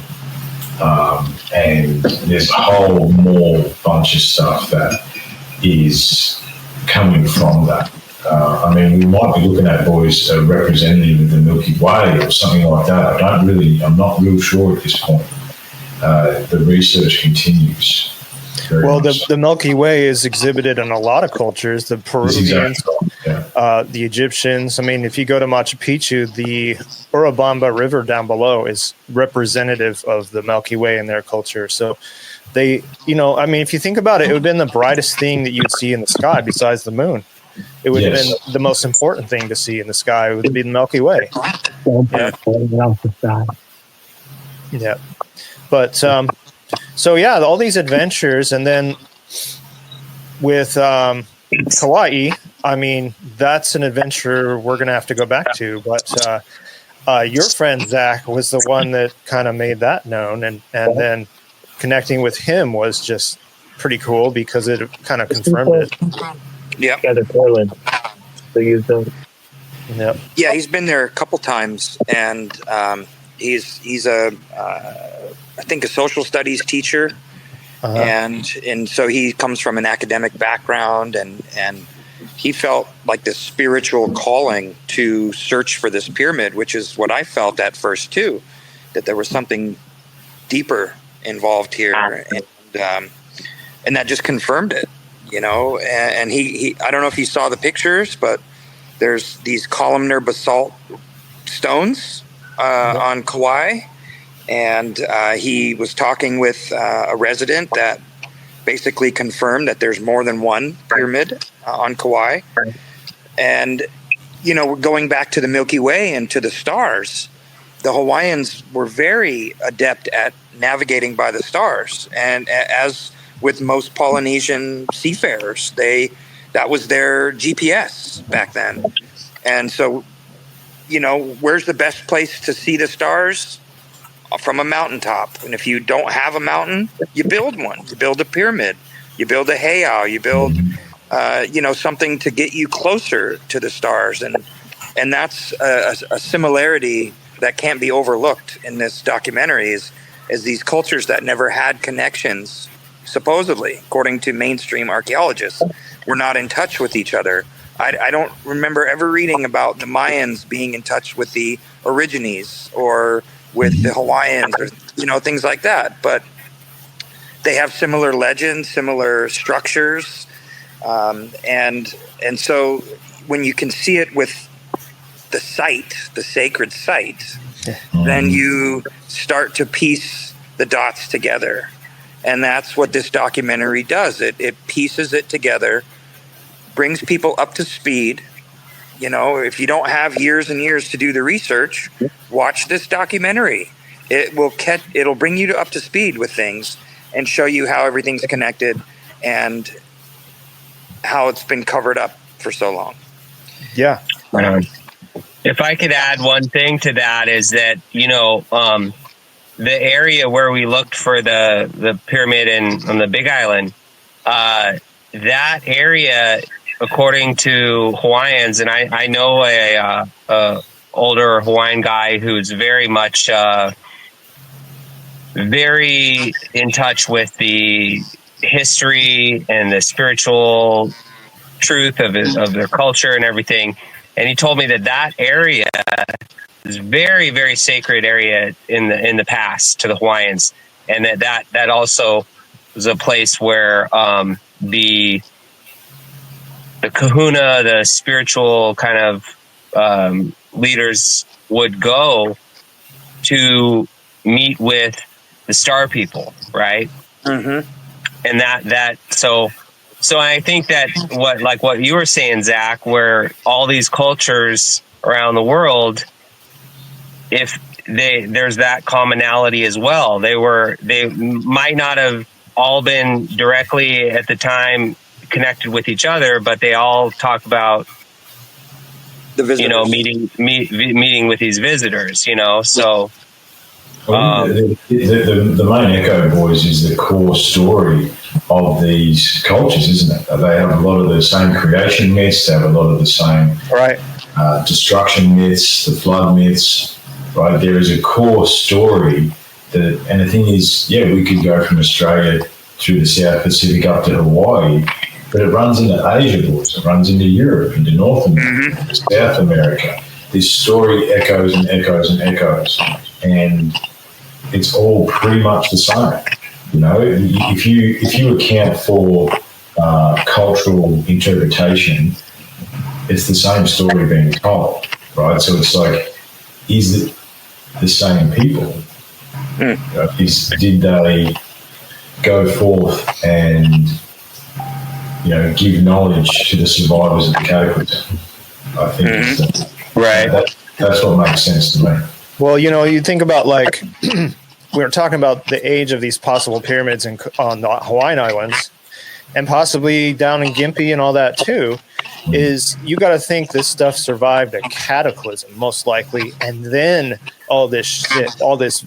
And there's a whole more bunch of stuff that is coming from that. I mean, we might be looking at, boys, a representative of the Milky Way or something like that. I'm not real sure at this point. The research continues. Well, the Milky Way is exhibited in a lot of cultures. The Peruvians, the Egyptians. I mean, if you go to Machu Picchu, the Urubamba River down below is representative of the Milky Way in their culture. So they, I mean, if you think about it, it would have been the brightest thing that you'd see in the sky besides the moon. It would have been the most important thing to see in the sky. It would be the Milky Way. Yeah. But, so yeah, all these adventures, and then with Kauai, I mean, that's an adventure we're going to have to go back to. But your friend Zach was the one that kind of made that known, and then connecting with him was just pretty cool because it kind of confirmed it. Yeah. Portland. So use them. Yep. Yeah, he's been there a couple times, and he's a I think a social studies teacher, and so he comes from an academic background, and he felt like this spiritual calling to search for this pyramid, which is what I felt at first too, that there was something deeper involved here, and that just confirmed it, and he I don't know if he saw the pictures, but there's these columnar basalt stones on Kauai, and he was talking with a resident that basically confirmed that there's more than one pyramid on Kauai. And we're going back to the Milky Way and to the stars. The Hawaiians were very adept at navigating by the stars, and as with most Polynesian seafarers, that was their GPS back then. And so, where's the best place to see the stars? From a mountaintop. And if you don't have a mountain, you build one. You build a pyramid. You build a heiau. You build, something to get you closer to the stars. And that's a similarity that can't be overlooked in this documentary is these cultures that never had connections, supposedly, according to mainstream archaeologists, were not in touch with each other. I don't remember ever reading about the Mayans being in touch with the Aborigines or with the Hawaiians or, things like that. But they have similar legends, similar structures. And so when you can see it with the site, the sacred site, then you start to piece the dots together. And that's what this documentary does. It pieces it together, brings people up to speed. If you don't have years and years to do the research, watch this documentary. It'll bring you up to speed with things and show you how everything's connected and how it's been covered up for so long. Yeah. If I could add one thing to that is that, the area where we looked for the pyramid on the Big Island, that area, according to Hawaiians, and I know a older Hawaiian guy who's very much very in touch with the history and the spiritual truth of their culture and everything, and he told me that area is very, very sacred area in the past to the Hawaiians, and that also was a place where the kahuna, the spiritual kind of leaders would go to meet with the star people, right? Mm-hmm. And so I think that what you were saying, Zach, where all these cultures around the world, if there's that commonality as well. They might not have all been directly at the time connected with each other, but they all talk about The visitors. meeting with these visitors. So the main echo, boys, is the core story of these cultures, isn't it? They have a lot of the same creation myths. They have a lot of the same destruction myths, the flood myths. Right, there is a core story and the thing is, we could go from Australia through the South Pacific up to Hawaii, but it runs into Asia, boys. It runs into Europe, into North America, South America. This story echoes and echoes and echoes, and it's all pretty much the same. If you account for cultural interpretation, it's the same story being told, right? So it's like, is it the same people? Did they go forth and give knowledge to the survivors of the cataclysm? I think that's what makes sense to me. Well, you think about we were talking about the age of these possible pyramids on the Hawaiian Islands, and possibly down in Gympie and all that too. Is you got to think this stuff survived a cataclysm most likely, and then all this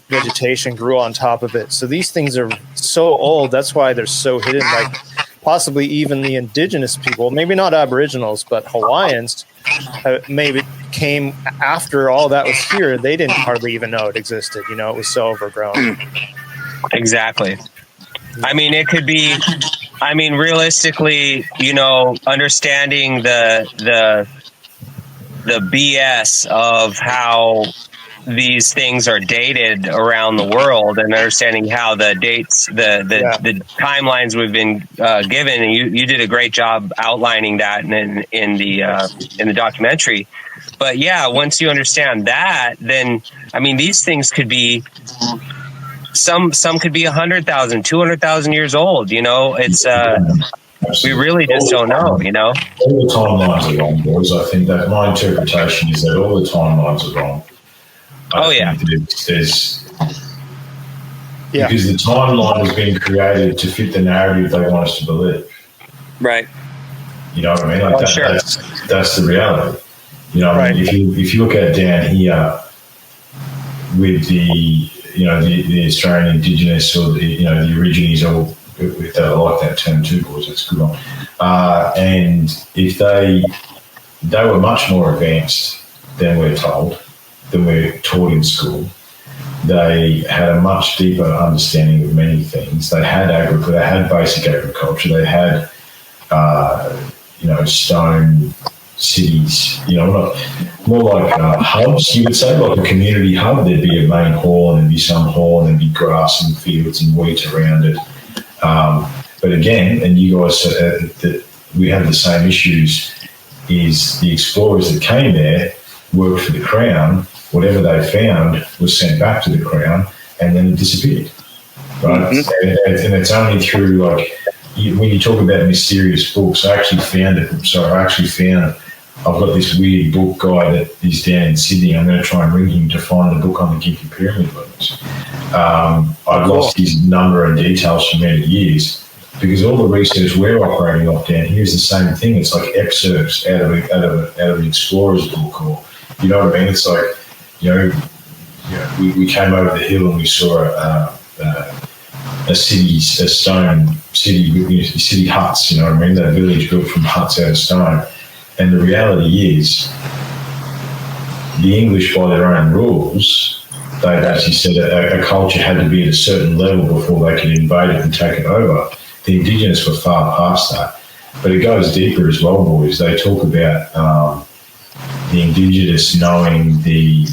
vegetation grew on top of it. So these things are so old. That's why they're so hidden. Like possibly even the indigenous people, maybe not Aboriginals, but Hawaiians, maybe came after all that was here. They didn't hardly even know it existed. It was so overgrown. Exactly. I mean, it could be. I mean, realistically, understanding the BS of how these things are dated around the world, and understanding how the dates, the timelines we've been given, and you did a great job outlining that in the documentary. But once you understand that, then I mean, these things could be. Some could be 100,000, 200,000 years old. It's we really just don't know. All the timelines are wrong, boys. I think that my interpretation is that all the timelines are wrong. Because the timeline has been created to fit the narrative they want us to believe. Right. You know what I mean? That's the reality. I mean, if you look at it down here with the Australian Indigenous or the Aborigines, or if they like that term too, boys, that's a good one. And if they were much more advanced than we're told, than we're taught in school. They had a much deeper understanding of many things. They had basic agriculture. They had stone cities, more like hubs, you would say, like a community hub. There'd be a main hall, and there'd be some hall, and there'd be grass and fields and wheat around it. But again, and you guys, we have the same issues, is the explorers that came there worked for the Crown. Whatever they found was sent back to the Crown, and then it disappeared, right? Mm-hmm. And it's only through, when you talk about mysterious books, I've got this weird book guy that is down in Sydney. I'm going to try and ring him to find the book on the Gympie Pyramid Levels. I've lost his number and details for many years because all the research we're operating off down here is the same thing. It's like excerpts out of an explorer's book, or you know what I mean? It's like, we came over the hill and we saw a stone city with city huts. You know what I mean? That village built from huts out of stone. And the reality is, the English, by their own rules, they've actually said a culture had to be at a certain level before they could invade it and take it over. The Indigenous were far past that. But it goes deeper as well, boys. They talk about the Indigenous knowing the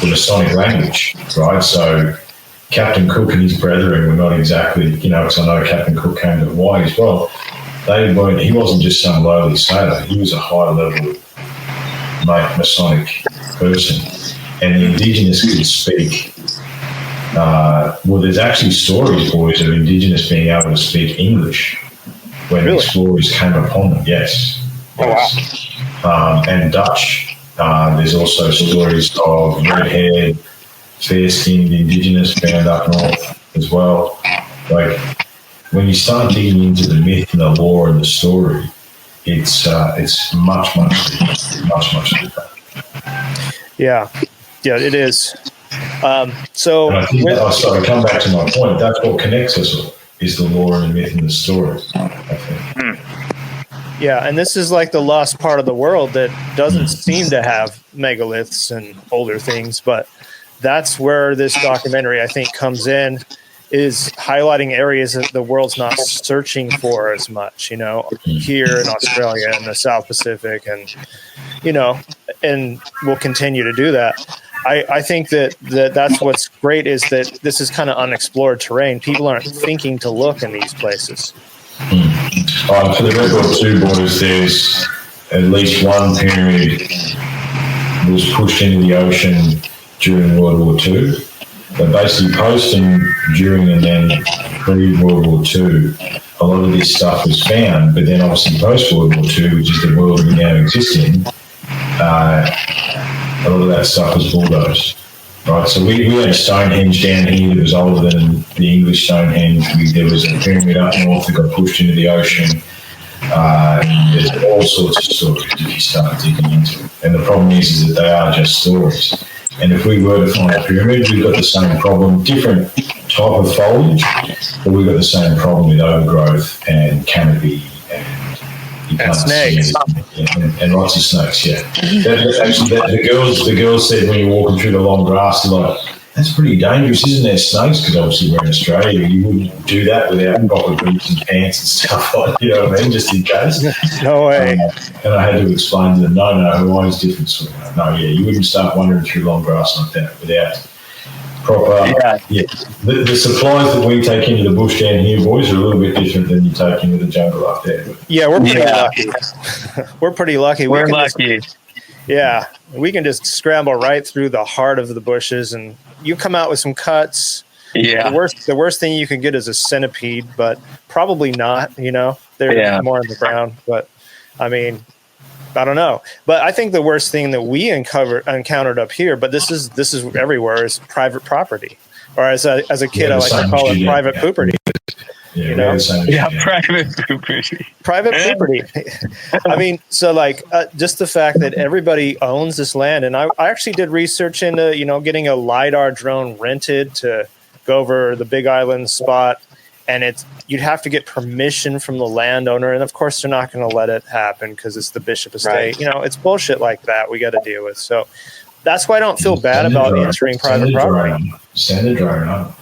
Masonic language, right? So Captain Cook and his brethren were not exactly, because I know Captain Cook came to Hawaii as well. He wasn't just some lowly sailor. He was a high-level Masonic person. And the Indigenous could speak. There's actually stories, boys, of Indigenous being able to speak English when the explorers came upon them. Yes. Oh, wow. And Dutch. There's also stories of red-haired, fair-skinned Indigenous found up north as well. Like, when you start digging into the myth and the lore and the story, it's much deeper. Yeah, it is. So, and I think come back to my point. That's what connects us all, is the lore and the myth and the story, I think. Yeah, and this is like the lost part of the world that doesn't seem to have megaliths and older things, but that's where this documentary, I think, comes in, is highlighting areas that the world's not searching for as much, here in Australia and the South Pacific, and, and we'll continue to do that. I think that's what's great, is that this is kind of unexplored terrain. People aren't thinking to look in these places. For the record too, boys, there's at least one pyramid was pushed into the ocean during World War II. But basically post and during and then pre-World War II, a lot of this stuff was found, but then obviously post-World War II, which is the world we now exist in, a lot of that stuff was bulldozed. Right, so we had a Stonehenge down here that was older than the English Stonehenge. There was a pyramid up north that got pushed into the ocean. There's all sorts of stories if you start digging into it. And the problem is that they are just stories. And if we were to find a pyramid, we've got the same problem, different type of foliage, but we've got the same problem with overgrowth and canopy and snakes. And lots of snakes, yeah. The girls said when you're walking through the long grass, they're like, that's pretty dangerous, isn't there, snakes? Because obviously we're in Australia, you wouldn't do that without proper boots and pants and stuff like that, you know what I mean, just in case. No way. And I had to explain to them, no, Hawaii's different. So, no, you wouldn't start wandering through long grass like that without proper... Yeah. The supplies that we take into the bush down here, boys, are a little bit different than you take into the jungle up there. Yeah, we're pretty lucky. We're pretty lucky. We're lucky. We can just scramble right through the heart of the bushes, and you come out with some cuts. Yeah. The worst thing you can get is a centipede, but probably not. They're more on the ground. But I mean, I don't know. But I think the worst thing that we encountered up here, but this is everywhere, is private property. Or as a kid, I like to call it private pooperty. Private pooperty. Private pooperty. I mean, so just the fact that everybody owns this land, and I actually did research into getting a LiDAR drone rented to go over the Big Island spot, and you'd have to get permission from the landowner, and of course they're not going to let it happen because it's the Bishop Estate. Right. It's bullshit like that we got to deal with. So that's why I don't feel bad about entering private property. Send the drone up.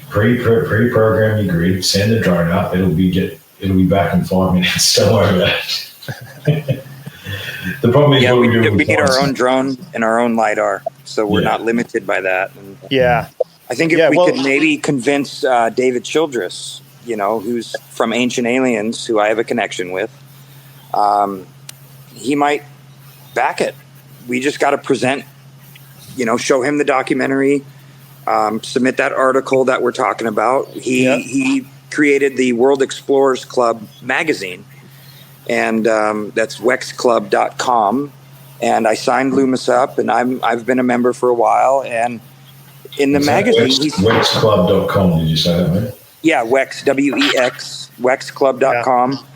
Pre-program your grid. Send the drone up. It'll be back in 5 minutes. Don't worry about it. The problem is we need our own drone and our own LiDAR, so we're not limited by that. And I think if we could maybe convince David Childress, who's from Ancient Aliens, who I have a connection with, he might back it. We just got to present, show him the documentary, submit that article that we're talking about. He created the World Explorers Club magazine, and that's wexclub.com. And I signed Luemas up, and I've been a member for a while. And in the magazine, wexclub.com. Did you say that, man? Yeah, Wex, WEX, wexclub.com.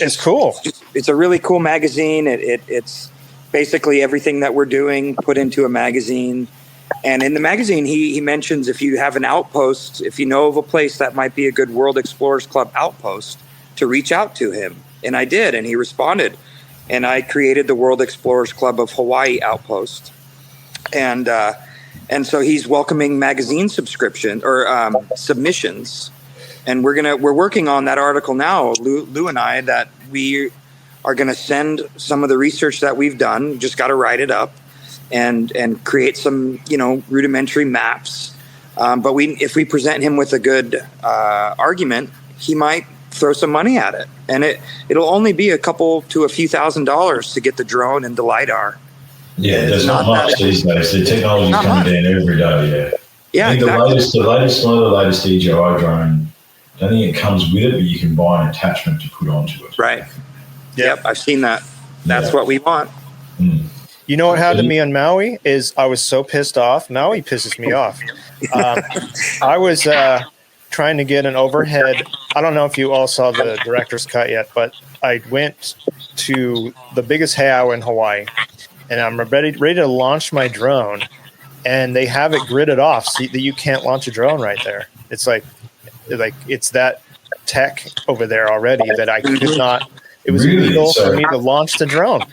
It's cool. It's a really cool magazine. It's basically everything that we're doing put into a magazine. And in the magazine, he mentions if you have an outpost, if you know of a place that might be a good World Explorers Club outpost, to reach out to him. And I did, and he responded. And I created the World Explorers Club of Hawaii outpost. And so he's welcoming magazine subscription or submissions. And we're working on that article now, Lou and I, that we are going to send some of the research that we've done, just got to write it up, and create some, rudimentary maps But if we present him with a good argument, he might throw some money at it, and it'll only be a couple to a few $1,000s to get the drone and the LiDAR. Yeah, there's not much these days. The technology's coming down every day. Yeah, I think exactly. one of the latest DJI drone. I don't think it comes with it, but you can buy an attachment to put onto it. Right. Yep, I've seen that. That's what we want. Mm. You know what happened to me on Maui is I was so pissed off. Maui pisses me off. I was trying to get an overhead. I don't know if you all saw the director's cut yet, but I went to the biggest heiau in Hawaii, and I'm ready to launch my drone, and they have it gridded off so that you can't launch a drone right there. It's like it's that tech over there already that I could not. It was illegal for me to launch the drone,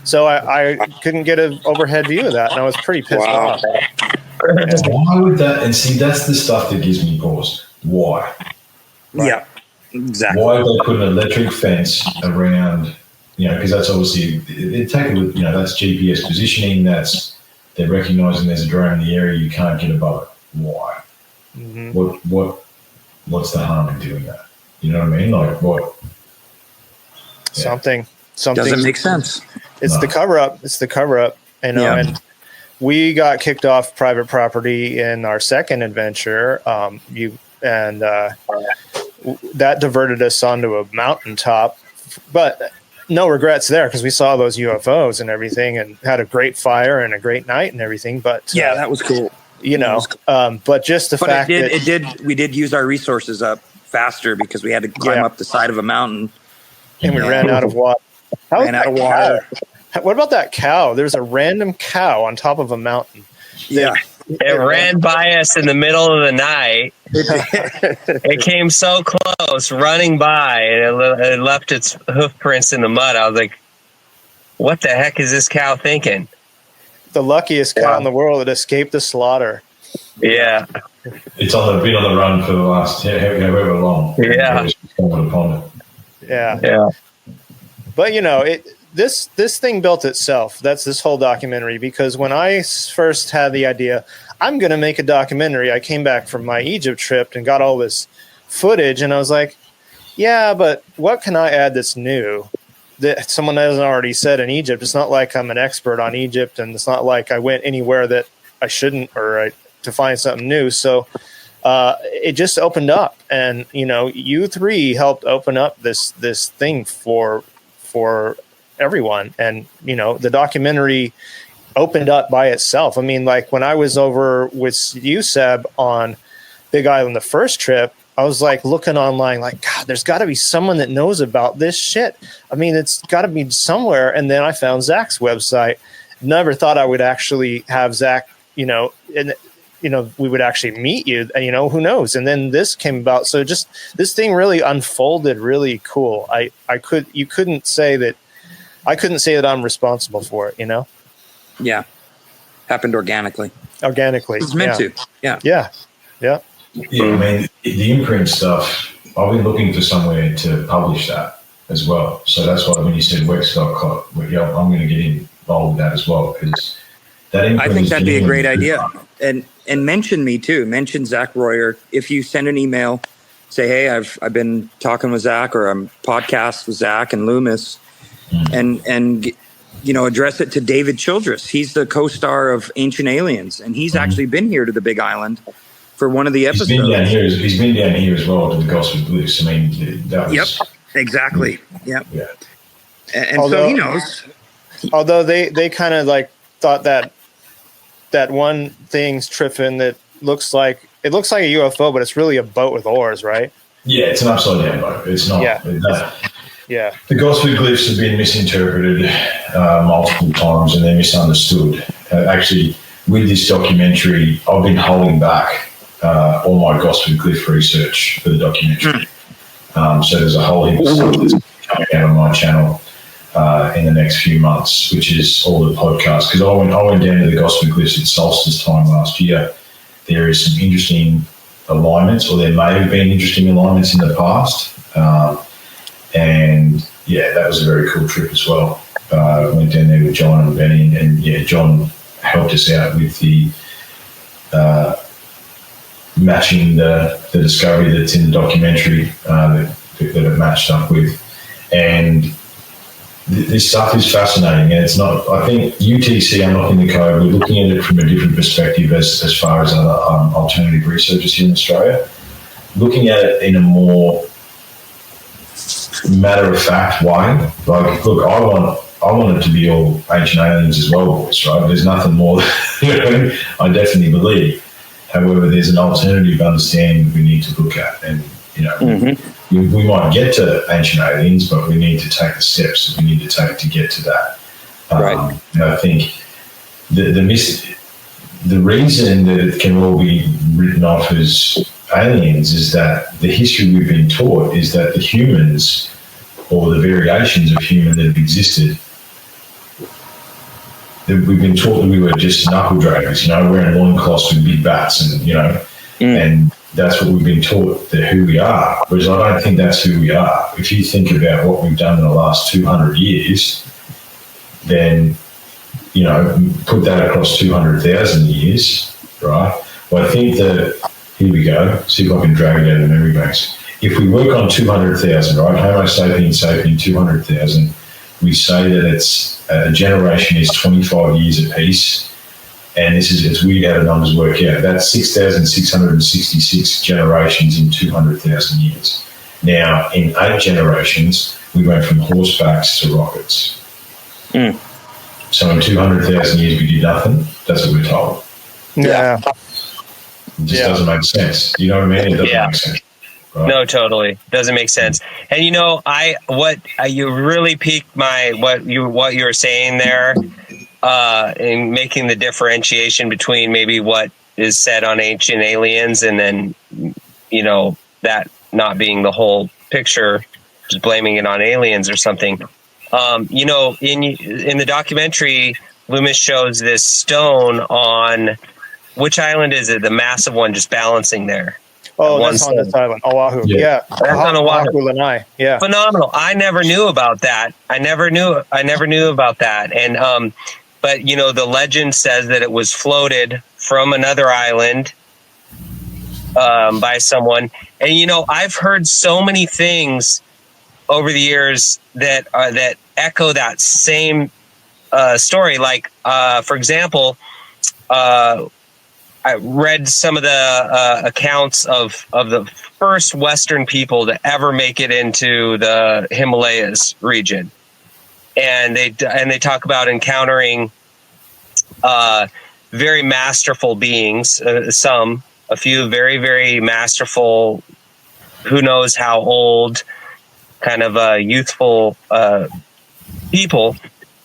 so I couldn't get an overhead view of that, and I was pretty pissed off. Why would that? And see, that's the stuff that gives me pause. Why? Right. Yeah, exactly. Why would they put an electric fence around? Because that's obviously that's GPS positioning. They're recognizing there's a drone in the area. You can't get above it. Why? Mm-hmm. What's the harm in doing that? You know what I mean? Like what? Yeah. Something doesn't make sense. It's the cover up. It's the cover up. And we got kicked off private property in our second adventure. That diverted us onto a mountaintop, but no regrets there because we saw those UFOs and everything, and had a great fire and a great night and everything. But that was cool. But just the fact that we did use our resources up faster because we had to climb up the side of a mountain, and we ran out of water. What about that cow? There's a random cow on top of a mountain. It ran by us in the middle of the night. It came so close, running by, and it left its hoof prints in the mud. I was like, what the heck is this cow thinking? The luckiest cow in the world that escaped the slaughter. Yeah. It's been on the run for the last however long. Yeah. Yeah. But this thing built itself. That's this whole documentary, because when I first had the idea, I'm going to make a documentary, I came back from my Egypt trip and got all this footage, and I was like, yeah, but what can I add that's new that someone hasn't already said in Egypt? It's not like I'm an expert on Egypt, and it's not like I went anywhere that I shouldn't to find something new. So it just opened up, and you three helped open up this thing for everyone, and the documentary opened up by itself. I mean, like when I was over with you, Seb, on Big Island the first trip, I was like looking online like, God, there's got to be someone that knows about this shit. I mean, it's got to be somewhere. And then I found Zach's website. Never thought I would actually have Zach, and we would actually meet you, and who knows? And then this came about. So just this thing really unfolded really cool. I couldn't say that I'm responsible for it, Yeah. Happened organically. It was meant to. Yeah. Yeah. Yeah, I mean, the imprint stuff, I've been looking for somewhere to publish that as well. So that's why when you said Wex.com, I'm going to get involved with that as well, because that imprint, I think that'd be a great idea. And mention me too. Mention Zach Royer. If you send an email, say, hey, I've been talking with Zach, or I'm podcast with Zach and Luemas, and address it to David Childress. He's the co-star of Ancient Aliens, and he's actually been here to the Big Island for one of the episodes. He's been down here as well to the Gospel Glyphs. I mean, that was... Yep, exactly. Yep. Yeah. And so he knows. Although they kind of like thought that one thing's tripping that looks like a UFO, but it's really a boat with oars, right? Yeah, it's an upside down boat. It's not. Yeah. The Gospel Glyphs have been misinterpreted multiple times, and they're misunderstood. Actually, with this documentary, I've been holding back all my Gospel Glyph research for the documentary. So there's a whole heap of stuff that's coming out on my channel in the next few months, which is all the podcasts. Because I went down to the Gospel Glyphs at solstice time last year. There is some interesting alignments, or there may have been interesting alignments in the past. And yeah, that was a very cool trip as well. Went down there with John and Benny, and John helped us out with the matching the discovery that's in the documentary that it matched up with. And this stuff is fascinating, and it's not. I think UTC Unlocking the Code. We're looking at it from a different perspective as far as other alternative researchers here in Australia, looking at it in a more matter of fact way. Like, look, I want it to be all ancient aliens as well, boys. Right? There's nothing more. I definitely believe. However, there's an alternative understanding we need to look at, and we might get to ancient aliens, but we need to take the steps that we need to take to get to that. Right. And I think the reason that it can all be written off as aliens is that the history we've been taught is that the humans, or the variations of human that have existed, that we've been taught that we were just knuckle draggers, wearing loincloths with big bats, and and that's what we've been taught, that who we are. Whereas I don't think that's who we are. If you think about what we've done in the last 200 years, then put that across 200,000 years, right? Well, I think that, here we go, see if I can drag it out of the memory banks. If we work on 200,000, right, Homo sapiens sapien 200,000, we say that a generation is 25 years apiece, and it's weird how the numbers work out. That's 6,666 generations in 200,000 years. Now, in 8 generations, we went from horsebacks to rockets. So in 200,000 years, we did nothing. That's what we're told. Yeah. It just doesn't make sense. You know what I mean? It doesn't make sense. Right? No, totally doesn't make sense. And you really piqued what you were saying there, in making the differentiation between maybe what is said on ancient aliens and then that not being the whole picture, just blaming it on aliens or something. In the documentary, Luemas shows this stone on, which island is it? The massive one just balancing there. Oh, that's on this island, Oahu. Yeah. That's on Oahu. And I. Yeah. Phenomenal. I never knew about that. I never knew about that. And but the legend says that it was floated from another island by someone. And I've heard so many things over the years that echo that same story. Like, for example, I read some of the accounts of the first Western people to ever make it into the Himalayas region, and they talk about encountering very masterful beings. A few very, very masterful, who knows how old, kind of youthful people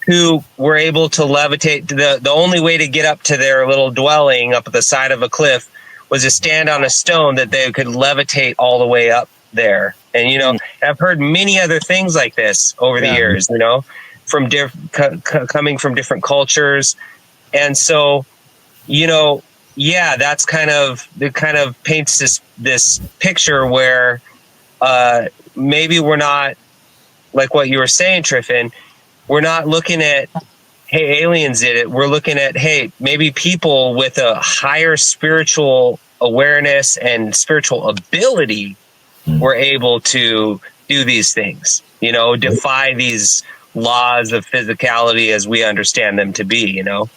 who were able to levitate. The only way to get up to their little dwelling up at the side of a cliff was to stand on a stone that they could levitate all the way up there. And, I've heard many other things like this over the years, from coming from different cultures. And so, that's it kind of paints this picture where maybe we're not, like what you were saying, Triffin, we're not looking at, hey, aliens did it. We're looking at, hey, maybe people with a higher spiritual awareness and spiritual ability were able to do these things, defy these laws of physicality as we understand them to be, Well,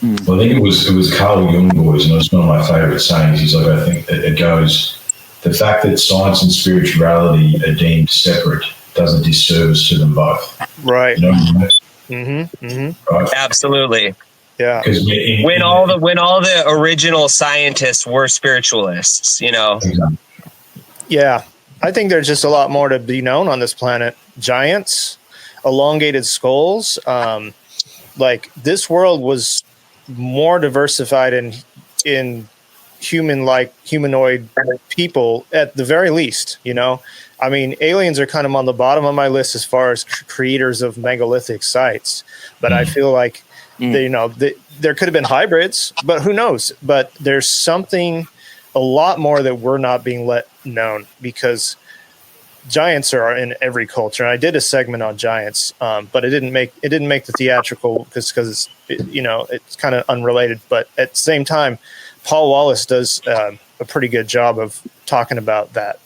I think it was Carl Jung, boys, and it's one of my favourite sayings. He's like, I think it goes, the fact that science and spirituality are deemed separate does a disservice to them both. Right. Right? Absolutely. Yeah. When all the original scientists were spiritualists, Exactly. Yeah. I think there's just a lot more to be known on this planet. Giants, elongated skulls. Like, this world was more diversified in humanoid people at the very least, I mean, aliens are kind of on the bottom of my list as far as creators of megalithic sites, but I feel like there could have been hybrids, but who knows? But there's something a lot more that we're not being let known, because giants are in every culture. And I did a segment on giants, but it didn't make the theatrical because it's kind of unrelated. But at the same time, Paul Wallace does a a pretty good job of talking about that.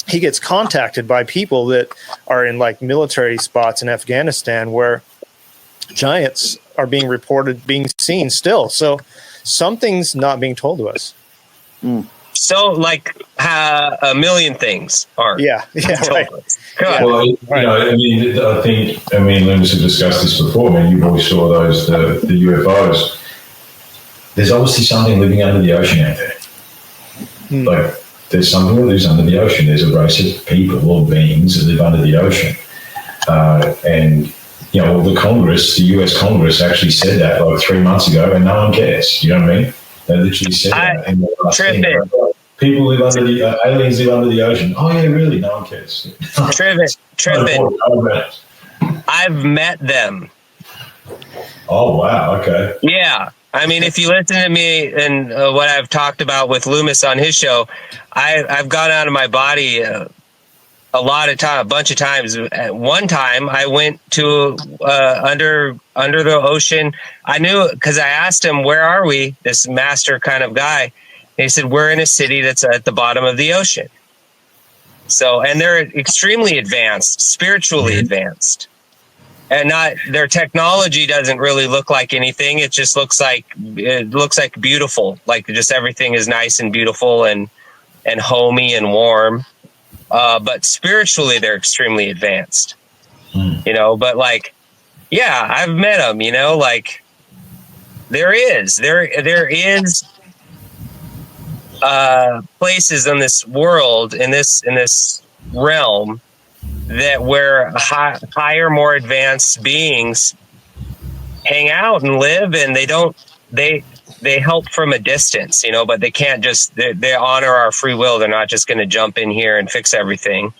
He gets contacted by people that are in like military spots in Afghanistan where giants are being reported, being seen still. So something's not being told to us. So like a million things are. Yeah, right. Well, I think Luemas have discussed this before. I mean, you always saw those, the UFOs. There's obviously something living under the ocean out there. Like, there's something that lives under the ocean. There's a race of people or beings that live under the ocean. And, the US Congress actually said that like 3 months ago, and no one cares. You know what I mean? They literally said that in the last thing. People live under the, aliens live under the ocean. Oh, yeah, really? No one cares. Trivet. I've met them. Oh, wow. Okay. Yeah. I mean, if you listen to me and what I've talked about with Luemas on his show, I've gone out of my body a bunch of times. At one time, I went to under the ocean. I knew because I asked him, "Where are we?" This master kind of guy. And he said, "We're in a city that's at the bottom of the ocean." So, and they're extremely advanced, spiritually advanced. And their technology doesn't really look like anything. It just looks like beautiful. Like just everything is nice and beautiful and homey and warm. But spiritually, they're extremely advanced. But like, yeah, I've met them. Like there is places in this world, in this realm, that where higher, more advanced beings hang out and live, and they help from a distance, but they can't just, they honor our free will. They're not just going to jump in here and fix everything.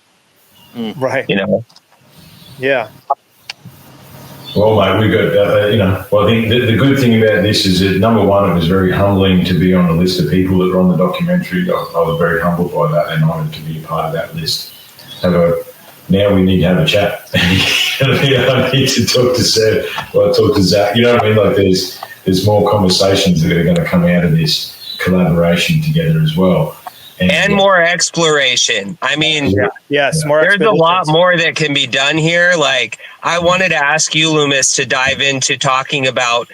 Right. Yeah. Well, mate, we got, I think the good thing about this is that, number one, it was very humbling to be on the list of people that were on the documentary. I was very humbled by that and honoured to be a part of that list. Now we need to have a chat. I need to talk to Seb, or talk to Zach. You know what I mean? Like there's more conversations that are going to come out of this collaboration together as well. And more exploration. I mean, yes, there's a lot more that can be done here. Like, I wanted to ask you, Luemas, to dive into talking about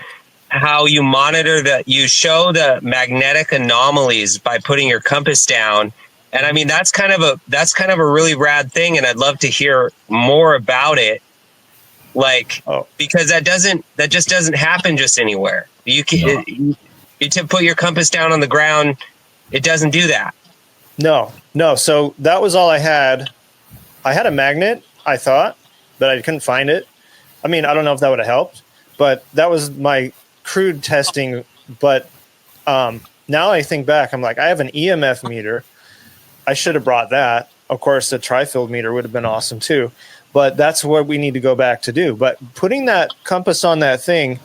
how you you show the magnetic anomalies by putting your compass down. And I mean, that's kind of a really rad thing. And I'd love to hear more about it. Like, because that just doesn't happen just anywhere. You to put your compass down on the ground. It doesn't do that. No. So that was all I had. I had a magnet, I thought, but I couldn't find it. I mean, I don't know if that would have helped, but that was my crude testing. But now I think back, I'm like, I have an EMF meter. I should have brought that. Of course, the tri-field meter would have been awesome too. But that's what we need to go back to do. But putting that compass on that thing,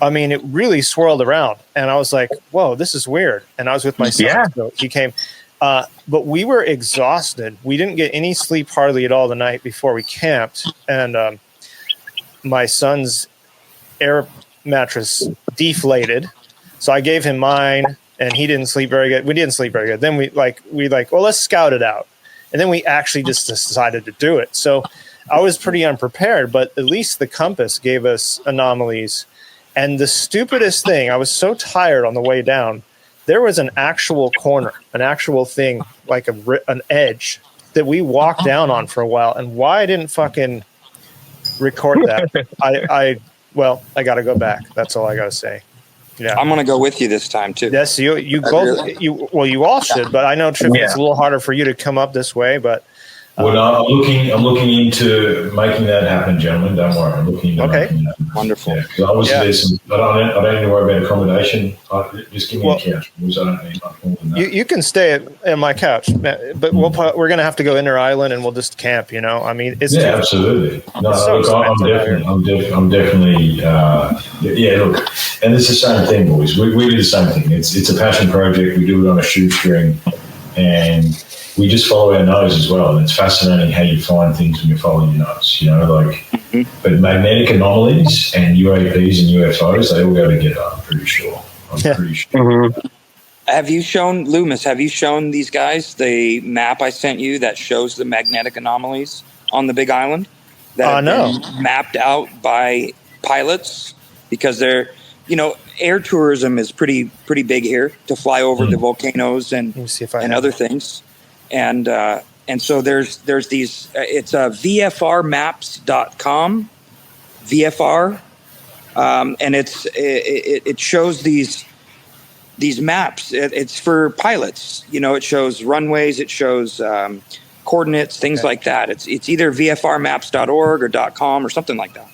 I mean, it really swirled around. And I was like, whoa, this is weird. And I was with my son. Yeah. So he came. But we were exhausted. We didn't get any sleep hardly at all the night before we camped. And my son's air mattress deflated. So I gave him mine. And he didn't sleep very good. We didn't sleep very good. Then we well, let's scout it out. And then we actually just decided to do it. So I was pretty unprepared, but at least the compass gave us anomalies. And the stupidest thing, I was so tired on the way down, there was an actual corner, an actual thing, like an edge that we walked down on for a while. And why I didn't fucking record that, I got to go back. That's all I got to say. Yeah. I'm going to go with you this time too. Yes, you both. You all should, but I know Tripp, it's a little harder for you to come up this way. But I'm looking into making that happen, gentlemen. Don't worry, I'm looking into making that happen. Wonderful. Yeah, obviously, there's I don't need to worry about accommodation. Just give me a couch. I don't need much more than that. You can stay at my couch, but we're going to have to go inner island and we'll just camp. I mean, it's absolutely. No, so look, I'm definitely. Look, and it's the same thing, boys. We do the same thing. It's a passion project. We do it on a shoestring, and we just follow our nose as well. And it's fascinating how you find things when you follow your nose. But magnetic anomalies and UAPs and UFOs, they all go together. I'm pretty sure. Mm-hmm. Have you shown, Luemas, have you shown these guys the map I sent you that shows the magnetic anomalies on the Big Island? That have been mapped out by pilots? Because they're, air tourism is pretty big here, to fly over the volcanoes and other things. And so there's these, it's VFRmaps.com, VFR, and it shows these maps. It's for pilots. It shows runways, it shows coordinates, things like that. It's either VFRmaps.org or .com or something like that.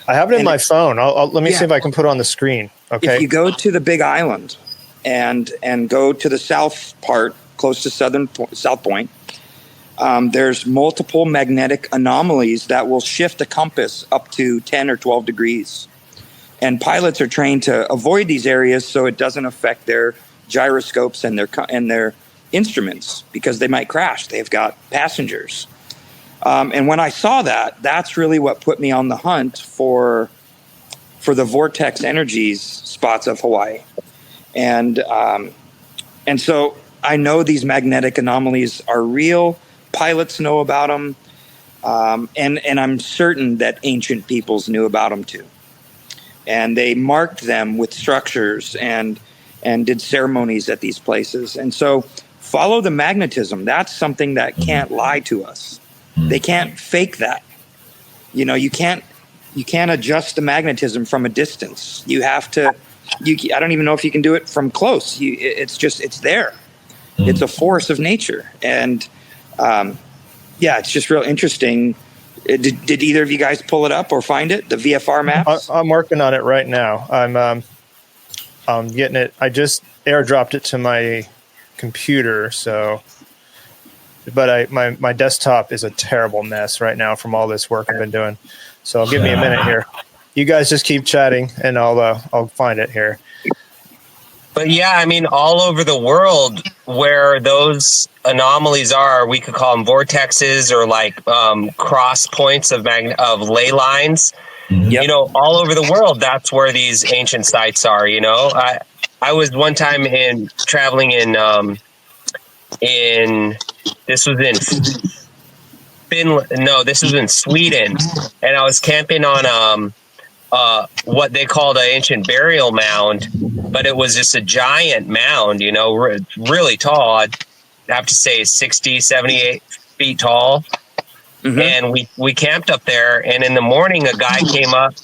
I have it in my phone. Let me see if I can put it on the screen. Okay. If you go to the Big Island and go to the south part, close to South Point, there's multiple magnetic anomalies that will shift a compass up to 10 or 12 degrees. And pilots are trained to avoid these areas so it doesn't affect their gyroscopes and their instruments, because they might crash. They've got passengers. And when I saw that, that's really what put me on the hunt for the vortex energies spots of Hawaii. And so I know these magnetic anomalies are real. Pilots know about them. And I'm certain that ancient peoples knew about them too. And they marked them with structures and did ceremonies at these places. And so follow the magnetism. That's something that can't lie to us. They can't fake that. You can't adjust the magnetism from a distance. You have to. I don't even know if you can do it from close. It's there. It's a force of nature, and it's just real interesting. Did either of you guys pull it up or find it? The VFR maps. I'm working on it right now. I'm getting it. I just airdropped it to my computer, so. But my desktop is a terrible mess right now from all this work I've been doing. So give me a minute here. You guys just keep chatting, and I'll find it here. But yeah, all over the world where those anomalies are, we could call them vortexes or like cross points of ley lines. Yep. All over the world, that's where these ancient sites are. I was one time traveling in this was in Finland. No, this was in Sweden, and I was camping on what they called an ancient burial mound, but it was just a giant mound, really tall. I'd have to say 60, 78 feet tall. Mm-hmm. And we camped up there, and in the morning a guy came up,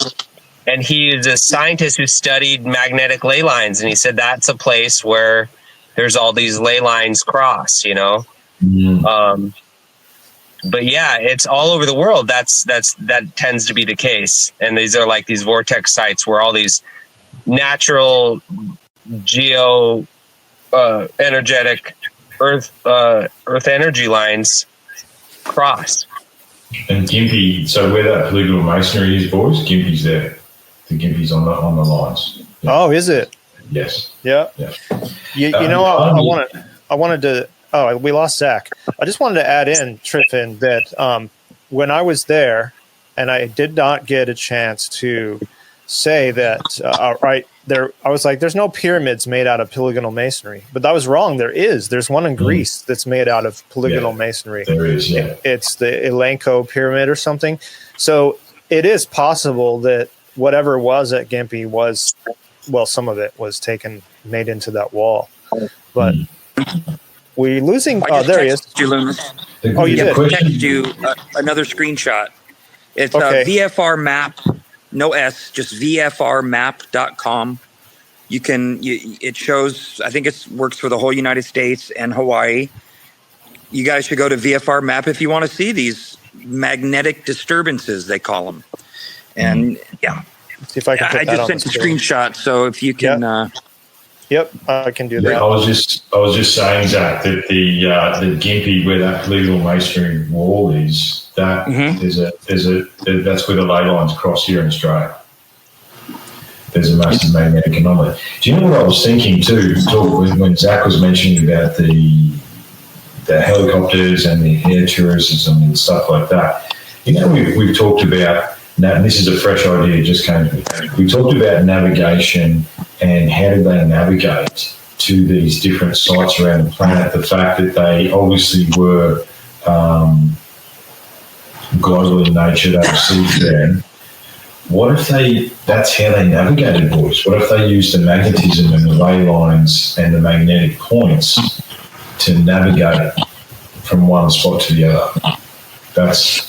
and he was a scientist who studied magnetic ley lines, and he said that's a place where there's all these ley lines cross, But yeah, it's all over the world. That tends to be the case. And these are like these vortex sites where all these natural energetic earth energy lines cross. And Gympie, so where that polygonal masonry is, boys, Gympie's there. The Gympie's on the lines. Yeah. Oh, is it? Yes. Yeah. I wanted to. Oh, we lost Zach. I just wanted to add in, Triffin, that when I was there, and I did not get a chance to say that right there, I was like, "There's no pyramids made out of polygonal masonry," but that was wrong. There's one in Greece that's made out of polygonal masonry. There is. Yeah. It's the Elenko pyramid or something. So it is possible that whatever was at Gympie was, well, some of it was made into that wall, but. We losing? There he is. You, Luemas. Oh, you did. I texted you another screenshot. It's VFR map, no S, just VFRmap.com. It shows, I think it works for the whole United States and Hawaii. You guys should go to VFR map if you want to see these magnetic disturbances, they call them. And see if I can. I just sent a screenshot, so if you can. Yep, I can do that. I was just saying, Zach, that the Gympie where that polygonal masonry wall is, that that's where the ley lines cross here in Australia. There's a massive magnetic anomaly. Do you know what I was thinking too? When Zach was mentioning about the helicopters and the air tourism and stuff like that. We've talked about. Now, and this is a fresh idea, it just came to me. We talked about navigation and how do they navigate to these different sites around the planet, the fact that they obviously were global in nature, they were seafaring. What if that's how they navigated, boys? What if they used the magnetism and the ley lines and the magnetic points to navigate from one spot to the other? That's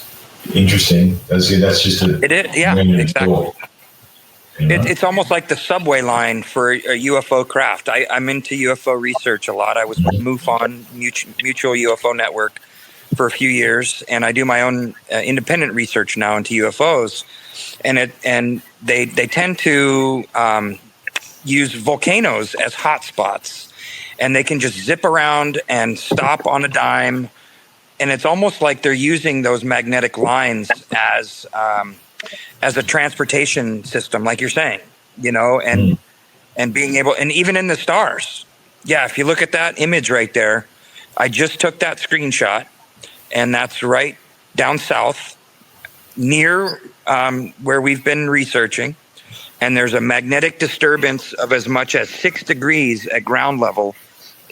interesting. That's just a exactly. thought. You know? It's almost like the subway line for a UFO craft. I'm into UFO research a lot. I was with MUFON, Mutual UFO Network, for a few years, and I do my own independent research now into UFOs. And they tend to use volcanoes as hotspots, and they can just zip around and stop on a dime. And it's almost like they're using those magnetic lines as a transportation system, like you're saying, and being able, and even in the stars. Yeah, if you look at that image right there, I just took that screenshot, and that's right down south near where we've been researching. And there's a magnetic disturbance of as much as 6 degrees at ground level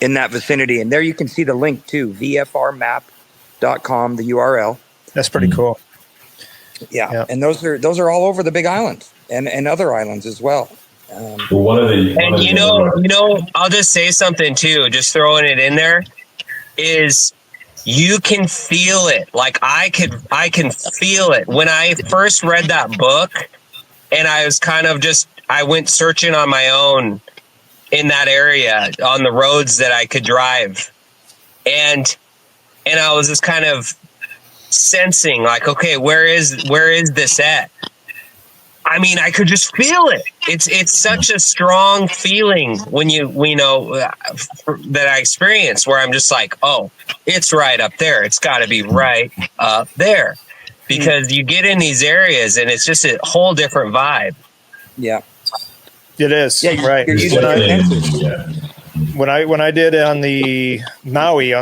in that vicinity. And there you can see the link to vfrmap.com, the URL. That's pretty cool. Yeah. And those are all over the Big Island and other islands as well. I'll just say something too, just throwing it in there, is you can feel it. Like I can feel it. When I first read that book, and I was I went searching on my own in that area on the roads that I could drive. And I was just kind of sensing like, okay, where is this at? I mean, I could just feel it. It's such a strong feeling when that I experienced, where I'm just like, oh, it's right up there. It's got to be right up there, because you get in these areas and it's just a whole different vibe. Yeah, it is. Yeah, right. When I did on the Maui I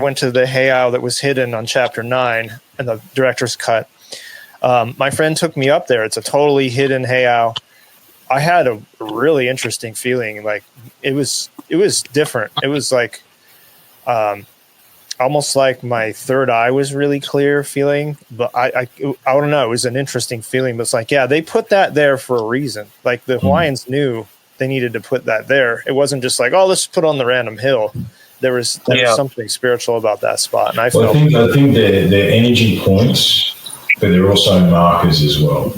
went to the heiau that was hidden on chapter 9 and the director's cut. My friend took me up there. It's a totally hidden heiau. I had a really interesting feeling. Like it was different. It was like almost like my third eye was really clear feeling. But I don't know. It was an interesting feeling. But it's like, yeah, they put that there for a reason. Like the Hawaiians knew they needed to put that there. It wasn't just like, oh, let's put on the random hill. There was something spiritual about that spot, and I think they're energy points, but they're also markers as well.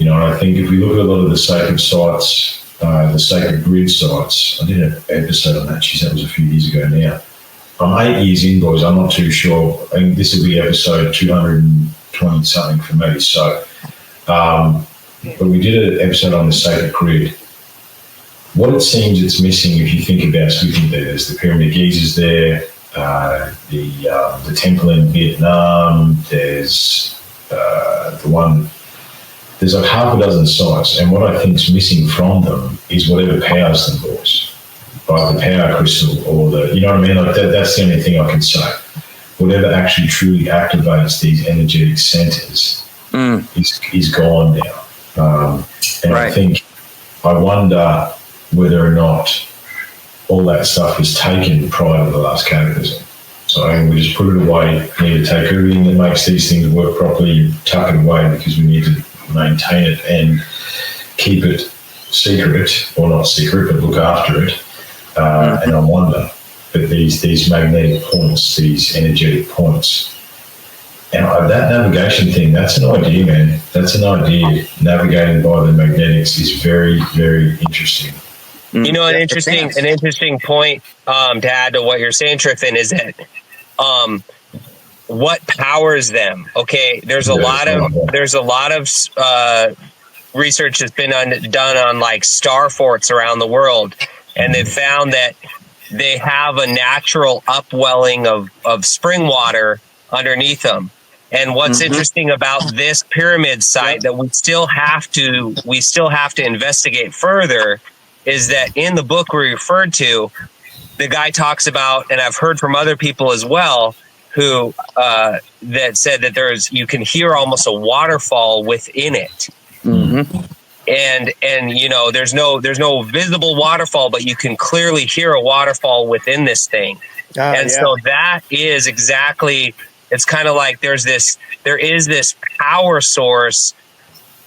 And I think if we look at a lot of the sacred sites, the sacred grid sites, I did an episode on that. That was a few years ago now. I'm 8 years in, boys. I'm not too sure. I think this will be episode 220 something for me. So, but we did an episode on the sacred grid. What it seems it's missing, if you think about everything there's the Pyramid Gizas there, the temple in Vietnam, there's there's like half a dozen sites, and what I think is missing from them is whatever powers them, boys. Like the power crystal or you know what I mean? Like that's the only thing I can say. Whatever actually truly activates these energetic centers is gone now. And I wonder whether or not all that stuff was taken prior to the last cataclysm. So we just put it away, need to take everything that makes these things work properly, tuck it away, because we need to maintain it and keep it secret, or not secret, but look after it. And I wonder, but these magnetic points, these energetic points, and that navigation thing, that's an idea, man. That's an idea. Navigating by the magnetics is very, very interesting. An interesting point to add to what you're saying, Triffin, is that what powers them? Okay, there's a lot of research that's been done on like star forts around the world, and they've found that they have a natural upwelling of spring water underneath them. And what's interesting about this pyramid site that we still have to investigate further is that in the book we referred to, the guy talks about, and I've heard from other people as well, who that said that you can hear almost a waterfall within it. and you know, there's no visible waterfall, but you can clearly hear a waterfall within this thing. So that is exactly, it's kind of like there is this power source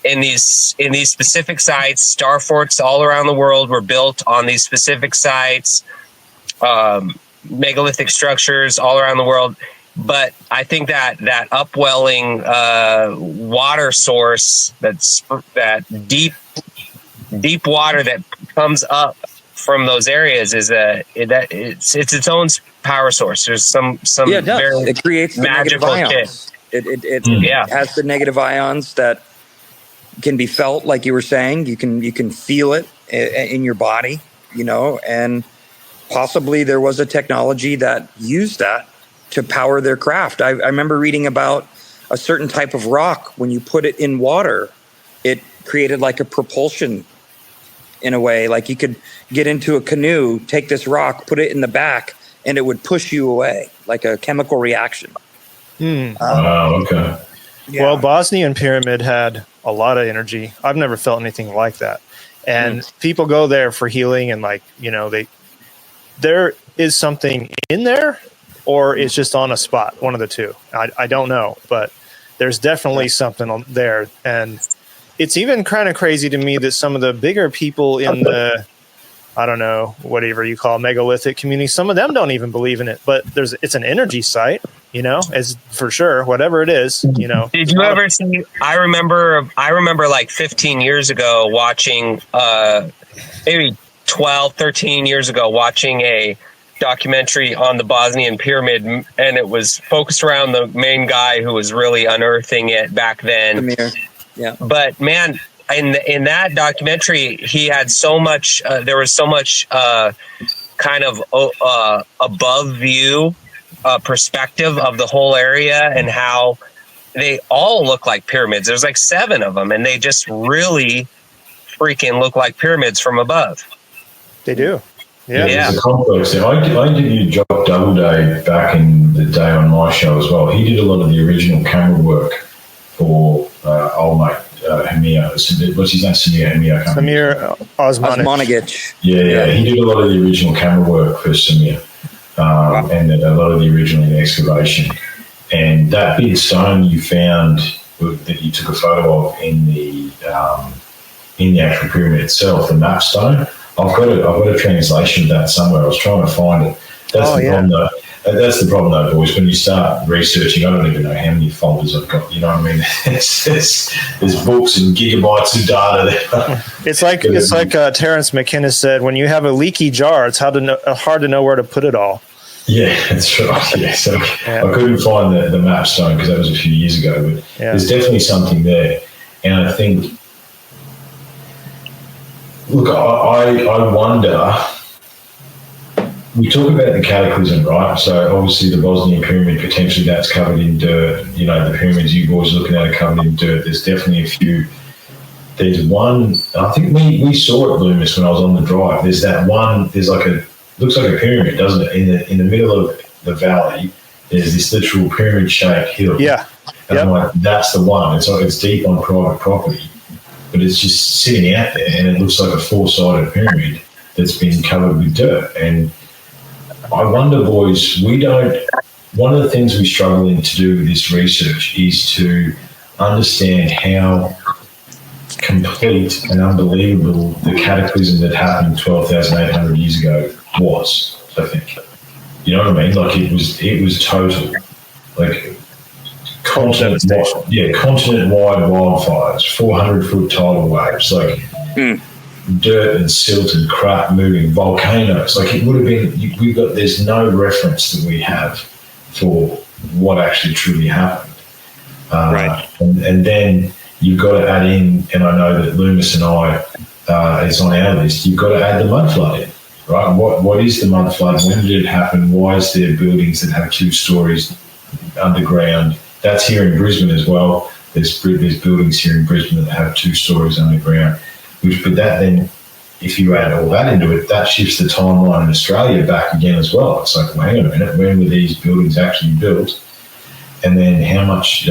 in these specific sites. Star forts all around the world were built on these specific sites, megalithic structures all around the world. But I think that upwelling water source, that deep water that comes up from those areas, it's its own power source. There's some it creates the magical ions. It has the negative ions that can be felt, like you were saying. You can feel it in your body, you know, and possibly there was a technology that used that to power their craft. I remember reading about a certain type of rock. When you put it in water, it created like a propulsion in a way. Like you could get into a canoe, take this rock, put it in the back, and it would push you away, like a chemical reaction. Okay. Yeah. Well, Bosnian pyramid had a lot of energy. I've never felt anything like that. And people go there for healing, and like, you know, there is something in there, or it's just on a spot, one of the two. I don't know, but there's definitely something there. And it's even kind of crazy to me that some of the bigger people in the, I don't know, whatever you call megalithic community, some of them don't even believe in it, but it's an energy site, you know, as for sure, whatever it is, you know. Did you ever see, I remember like 15 years ago watching, maybe 12, 13 years ago, watching a documentary on the Bosnian pyramid, and it was focused around the main guy who was really unearthing it back then. Yeah. But man, in that documentary, he had so much, there was so much kind of above view perspective of the whole area, and how they all look like pyramids. There's like 7 of them, and they just really freaking look like pyramids from above. They do. Yeah. It's a complex thing. I interviewed Jock Doubleday back in the day on my show as well. He did a lot of the original camera work for old mate Hamir. What's his name? Samir Osmanic. Yeah, he did a lot of the original camera work for Samir, and a lot of the original excavation. And that big stone you found that you took a photo of in the actual pyramid itself, the map stone. I've got a translation of that somewhere. I was trying to find it. That's the problem though, boys. When you start researching, I don't even know how many folders I've got. You know what I mean? There's books and gigabytes of data there. It's like Terrence McKinnon said, when you have a leaky jar, it's hard to know where to put it all. Yeah, that's right. Yeah, so I couldn't find the map stone because that was a few years ago. But there's definitely something there, and I think. Look, I wonder, we talk about the cataclysm, right? So obviously the Bosnian pyramid, potentially that's covered in dirt. You know, the pyramids you boys are looking at are covered in dirt. There's definitely a few. There's one, I think we saw it, Luemas, when I was on the drive. There's that one, looks like a pyramid, doesn't it? In the middle of the valley, there's this literal pyramid-shaped hill. Yeah. And I'm like, that's the one. It's deep on private property. But it's just sitting out there, and it looks like a 4-sided pyramid that's been covered with dirt. And I wonder, boys, one of the things we're struggling to do with this research is to understand how complete and unbelievable the cataclysm that happened 12,800 years ago was, I think. You know what I mean? Like it was total. Like continent-wide wildfires, 400-foot tidal waves, like dirt and silt and crap moving, volcanoes. Like it would have been. There's no reference that we have for what actually truly happened. Right. And then you've got to add in, and I know that Luemas and I, it's on our list. You've got to add the mud flood in, right? What is the mud flood? When did it happen? Why is there buildings that have 2 stories underground? That's here in Brisbane as well. There's buildings here in Brisbane that have 2 stories underground. But that then, if you add all that into it, that shifts the timeline in Australia back again as well. It's like, well, hang on a minute, when were these buildings actually built? And then how much,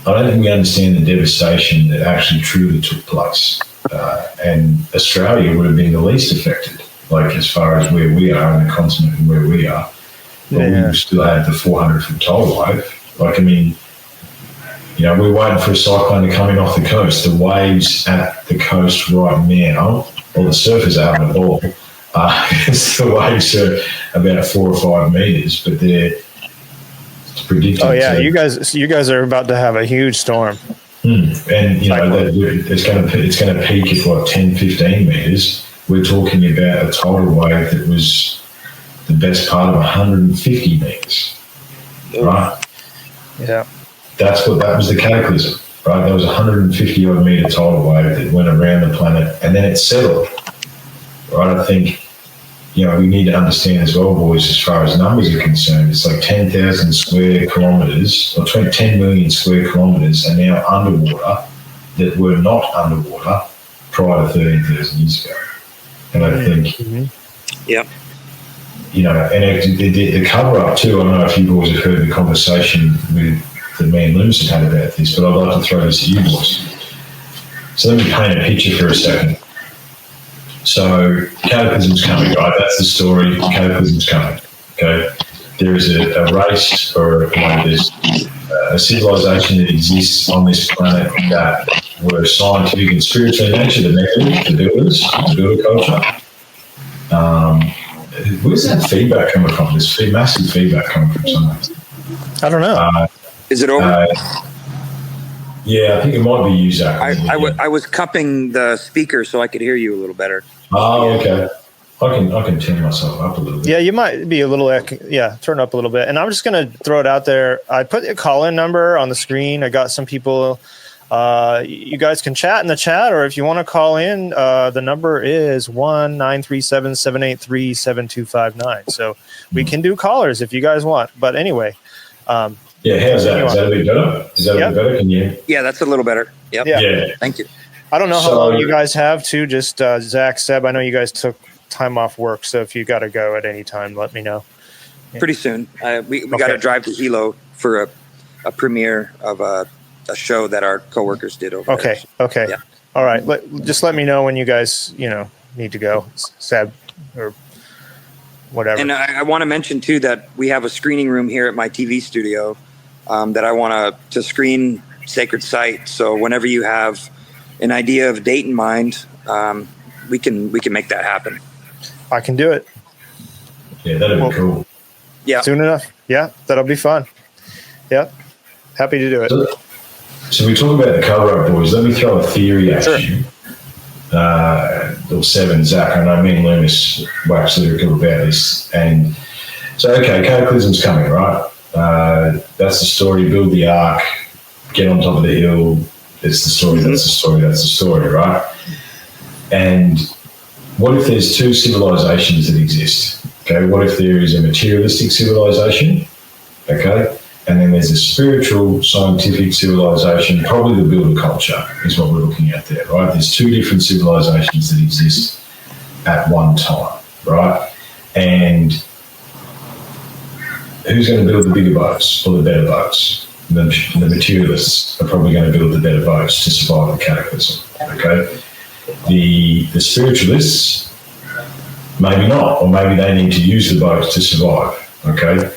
I don't think we understand the devastation that actually truly took place. And Australia would have been the least affected, like as far as where we are in the continent and where we are. But we still had the 400-foot tidal wave. Like, I mean, you know, we're waiting for a cyclone to come in off the coast. The waves at the coast right now, well, the surfers are having a ball. The waves are about 4 or 5 meters, but they're predicted. Oh yeah, you guys are about to have a huge storm. And you know it's going to peak at what 10, 15 meters. We're talking about a tidal wave that was the best part of 150 meters, right? Yeah, that was the cataclysm, right? There was 150 odd meter tidal wave that went around the planet, and then it settled, right? I think, you know, we need to understand as well, boys, as far as numbers are concerned, it's like 10,000 square kilometres, or 10 million square kilometres are now underwater that were not underwater prior to 13,000 years ago. And I think, you know, and the cover-up too, I don't know if you boys have heard the conversation that me and Luemas have had about this, but I'd like to throw this at you boys. So let me paint a picture for a second. So cataclysm's coming, right? That's the story. Cataclysm's coming. Okay, there is a race, or you know, there's a civilization that exists on this planet that were scientific and spiritual in nature. The builders, the builder culture. Where's that feedback coming from? There's massive feedback coming from somewhere. I don't know. Is it over? Yeah, I think it might be you, Zach. I was cupping the speaker so I could hear you a little better. Oh, okay. I can turn myself up a little bit. Yeah, you might be a little, turn up a little bit. And I'm just going to throw it out there. I put a call-in number on the screen. I got some people. You guys can chat in the chat, or if you want to call in, the number is 1-937-783-7259. So we can do callers if you guys want. But anyway. Yeah, how's that? Is that a bit better? Is that a bit better? Can you? Yeah, that's a little better. Yep. Yeah. Thank you. I don't know how long you guys have to. Just Zach, Seb, I know you guys took time off work, so if you got to go at any time, let me know. Yeah. Pretty soon. We got to drive to Hilo for a premiere of a show that our coworkers did over there. Okay. Yeah. All right. Just let me know when you guys, need to go, Seb, or whatever. And I want to mention too that we have a screening room here at my TV studio that I want to screen Sacred Site. So whenever you have an idea of date in mind, we can make that happen. I can do it. Yeah, that'd be cool. Yeah, soon enough. Yeah, that'll be fun. Yeah, happy to do it. So we talk about the cover-up, boys. Let me throw a theory at you. Or Seven, Zach. I know me and Luemas waxed lyrical about this. And so, okay, cataclysm's coming, right? That's the story. Build the ark, get on top of the hill. It's the story. That's the story. That's the story, right? And what if there's two civilizations that exist? Okay, what if there is a materialistic civilization? Okay, and then there's a spiritual, scientific civilization. Probably the builder culture is what we're looking at there, right? There's two different civilizations that exist at one time, right? And who's going to build the bigger boats or the better boats? The materialists are probably going to build the better boats to survive the cataclysm, okay? The spiritualists, maybe not, or maybe they need to use the boats to survive, okay?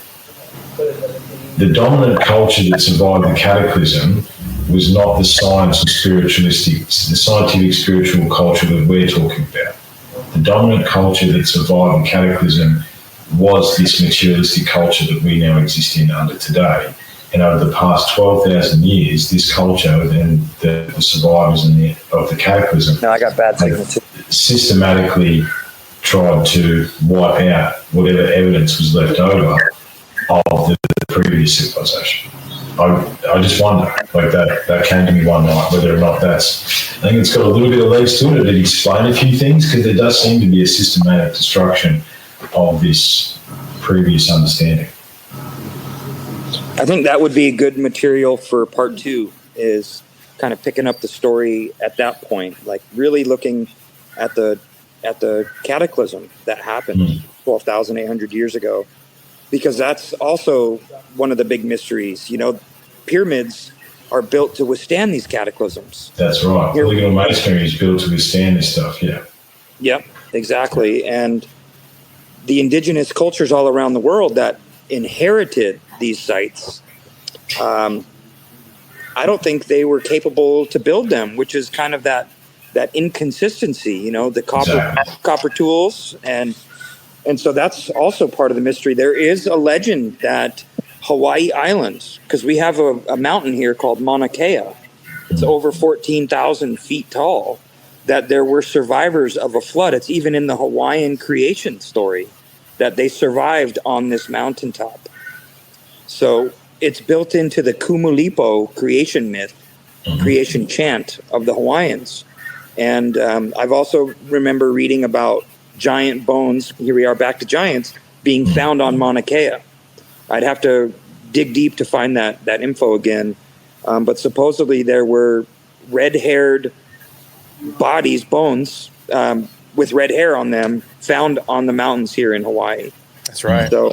The dominant culture that survived the cataclysm was not the scientific spiritual culture that we're talking about. The dominant culture that survived the cataclysm was this materialistic culture that we now exist in under today. And over the past 12,000 years, this culture and the survivors of the cataclysm systematically tried to wipe out whatever evidence was left over of the previous civilization. I just wonder, like that came to me one night, whether or not I think it's got a little bit of legs to it. It explained a few things, because there does seem to be a systematic destruction of this previous understanding. I think that would be good material for part 2, is kind of picking up the story at that point, like really looking at the cataclysm that happened 12,800 years ago, because that's also one of the big mysteries. Pyramids are built to withstand these cataclysms. That's right. Polygonal masonry is built to withstand this stuff. Yeah. Yep, exactly. And the indigenous cultures all around the world that inherited these sites, I don't think they were capable to build them, which is kind of that inconsistency, the copper tools. And so that's also part of the mystery. There is a legend that Hawaii Islands, because we have a mountain here called Mauna Kea. It's over 14,000 feet tall, that there were survivors of a flood. It's even in the Hawaiian creation story that they survived on this mountaintop. So it's built into the Kumulipo creation myth, creation chant of the Hawaiians. And I've also remember reading about giant bones, here we are back to giants, being found on Mauna Kea. I'd have to dig deep to find that info again. But supposedly there were red-haired bodies, bones, with red hair on them, found on the mountains here in Hawaii. That's right. So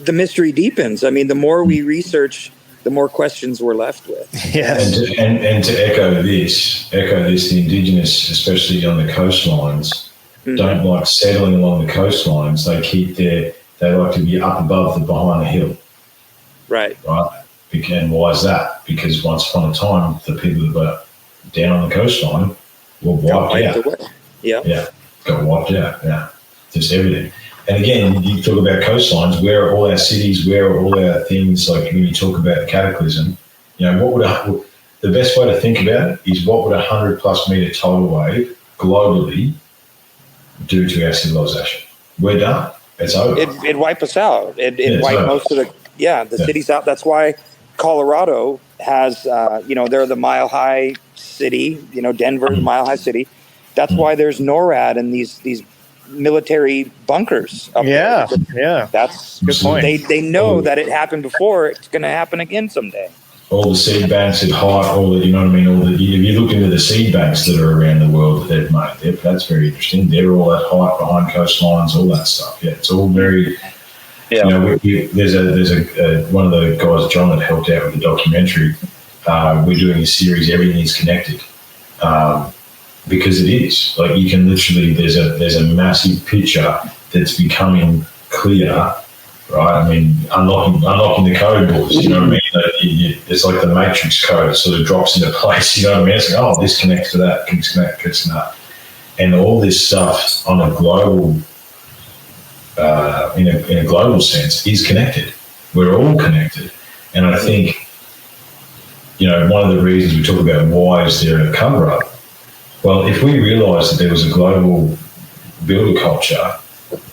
the mystery deepens. I mean, the more we research, the more questions we're left with. Yes. And to echo this, the indigenous, especially on the coastlines, don't like settling along the coastlines. They like to be up above the behind the hill. Right. And why is that? Because once upon a time, the people that were down on the coastline were wiped out. Yeah. Got wiped out. Yeah. Just everything. And again, you talk about coastlines. Where are all our cities? Where are all our things? Like when you talk about the cataclysm, the best way to think about it is what would 100+ meter tidal wave globally do to our civilization? We're done. It's over. It'd wipe us out. It'd wipe most of the cities out. That's why Colorado has, they're the Mile High city, Denver, the Mile High city. That's why there's NORAD and these military bunkers up there. Yeah. That's good point. They know that it happened before. It's going to happen again someday. All the seed banks at height, if you look into the seed banks that are around the world that they've made, that's very interesting. They're all at height behind coastlines, all that stuff. Yeah, it's all very. Yeah. There's one of the guys, John, that helped out with the documentary. We're doing a series, Everything is Connected, because it is. Like you can literally, there's a massive picture that's becoming clear. Right, I mean, unlocking the code books. You know what I mean? It's like the matrix code. It sort of drops into place. You know what I mean? It's like, this connects to that, connects to that, and all this stuff on a global, in a global sense, is connected. We're all connected, and I think, one of the reasons we talk about why is there a cover up. Well, if we realised that there was a global builder culture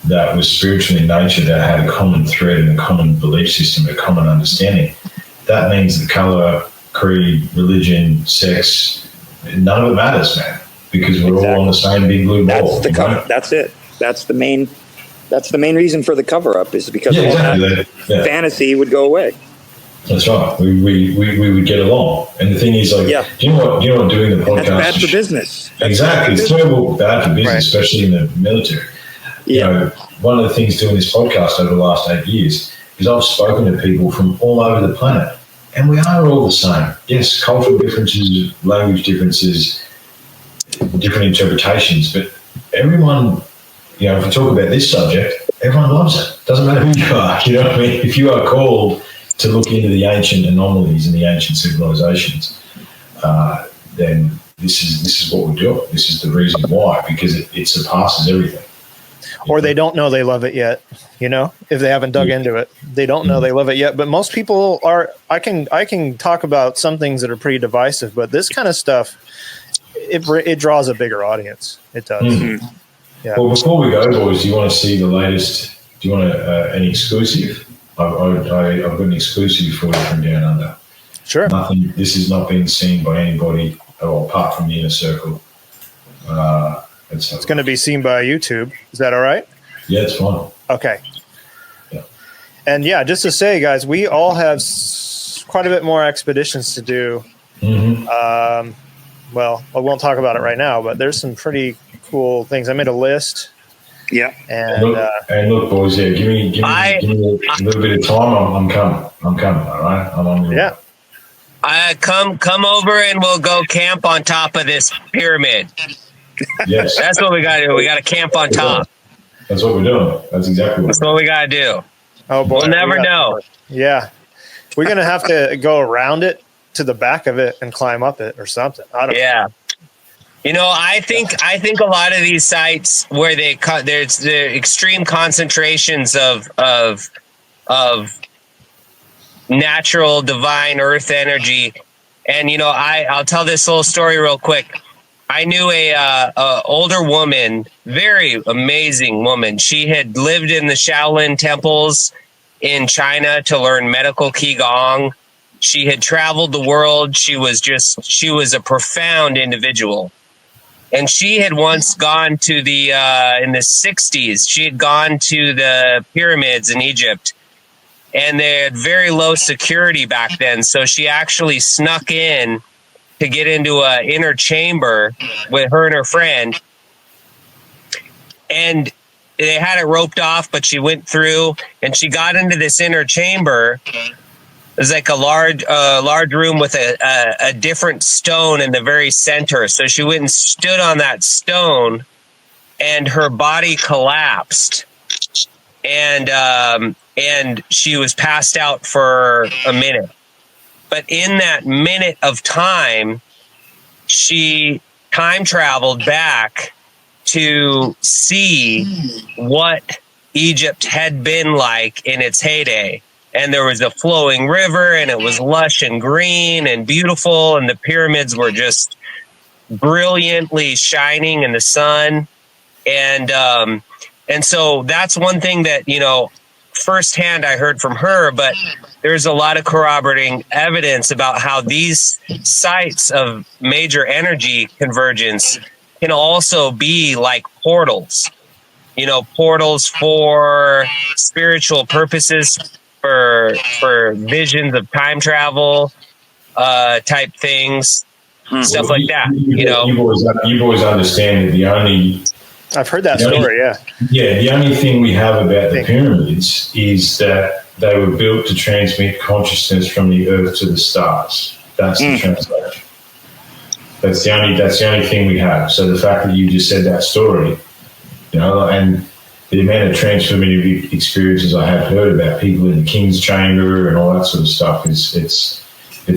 that was spiritual in nature, that had a common thread and a common belief system, a common understanding, that means the colour, creed, religion, sex, none of it matters, man, because we're all on the same big blue ball. That's it. That's the main reason for the cover up, is because fantasy would go away. That's right. We would get along. And the thing is, do you know what doing the podcast? That's bad for business. Exactly. It's terrible, bad for business, especially in the military. One of the things doing this podcast over the last 8 years is I've spoken to people from all over the planet, and we are all the same. Yes, cultural differences, language differences, different interpretations, but everyone, if we talk about this subject, everyone loves it. Doesn't matter who you are. You know what I mean? If you are called to look into the ancient anomalies and the ancient civilizations, then this is what we're doing. This is the reason why, because it surpasses everything. Or they don't know they love it yet, if they haven't dug into it. They don't know they love it yet. But most people are. I can talk about some things that are pretty divisive, but this kind of stuff, it draws a bigger audience. It does. Mm-hmm. Yeah. Well, before we go, boys, do you want to see the latest? Do you want an exclusive? I've got an exclusive for you from Down Under. Sure. This has not been seen by anybody apart from the inner circle. It's going to be seen by YouTube. Is that all right? Yeah, it's fine. Okay. Yeah. And just to say, guys, we all have quite a bit more expeditions to do. Mm-hmm. Well, I won't talk about it right now, but there's some pretty cool things. I made a list. Yeah. And look, boys, give me a little bit of time. I'm coming. All right. I'm on your way. Come over and we'll go camp on top of this pyramid. Yes. That's what we got to do. We got to camp on top. That's what we're doing. That's exactly what we got to do. Oh boy, we'll never know. Yeah, we're gonna have to go around it to the back of it and climb up it or something. I don't know. You know, I think a lot of these sites where there's the extreme concentrations of natural divine earth energy, and you know, I'll tell this little story real quick. I knew a older woman, very amazing woman. She had lived in the Shaolin temples in China to learn medical qigong. She had traveled the world. She was a profound individual. And she had once gone to in the 60s, she had gone to the pyramids in Egypt, and they had very low security back then. So she actually snuck in to get into an inner chamber with her and her friend. And they had it roped off, but she went through and she got into this inner chamber. It was like a large room with a different stone in the very center. So she went and stood on that stone, and her body collapsed, and she was passed out for a minute. But in that minute of time, she time traveled back to see what Egypt had been like in its heyday. And there was a flowing river, and it was lush and green and beautiful, and the pyramids were just brilliantly shining in the sun. And so that's one thing that, you know, firsthand I heard from her, but there's a lot of corroborating evidence about how these sites of major energy convergence can also be like portals, you know, portals for spiritual purposes, for visions of time travel type things, stuff like that. You know, you've always understand that the only. I've heard that story. Yeah, the only thing we have about the pyramids is that they were built to transmit consciousness from the earth to the stars. That's the translation. That's the only thing we have. So the fact that you just said that story, you know, and the amount of transformative experiences I have heard about people in the King's Chamber and all that sort of stuff it's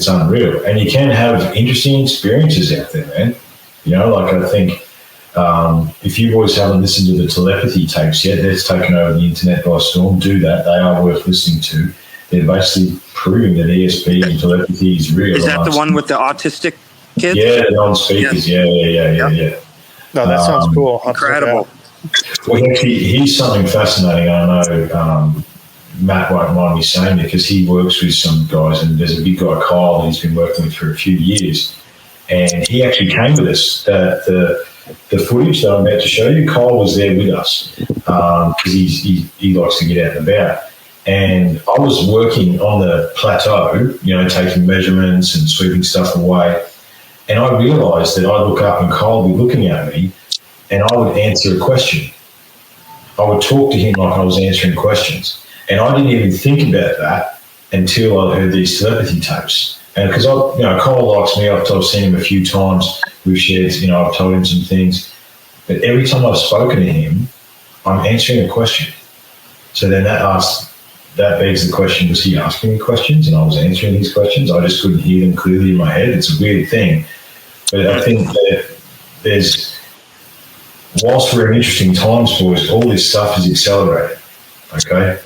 unreal. And you can have interesting experiences out there, man. You know, like I think if you boys haven't listened to the telepathy tapes yet, that's taken over the internet by storm. Do that. They are worth listening to. They're basically proving that ESP and telepathy is real. Is that the one with the autistic kids? Yeah, the non-speakers. Yes. Yeah. No, that sounds cool. Incredible. Well, here's something fascinating. I know Matt won't mind me saying, because he works with some guys, and there's a big guy, Kyle, he's been working with for a few years, and he actually came with us. The footage that I'm about to show you, Kyle was there with us because he likes to get out and about. And I was working on the plateau, you know, taking measurements and sweeping stuff away. And I realised that I'd look up and Kyle would be looking at me, and I would answer a question. I would talk to him like I was answering questions. And I didn't even think about that until I heard these telepathy tapes. And because Kyle likes me, I've seen him a few times. We've shared, you know, I've told him some things. But every time I've spoken to him, I'm answering a question. So then that begs the question, was he asking me questions and I was answering his questions? I just couldn't hear them clearly in my head. It's a weird thing. But I think that whilst we're in interesting times, boys, all this stuff is accelerated, okay?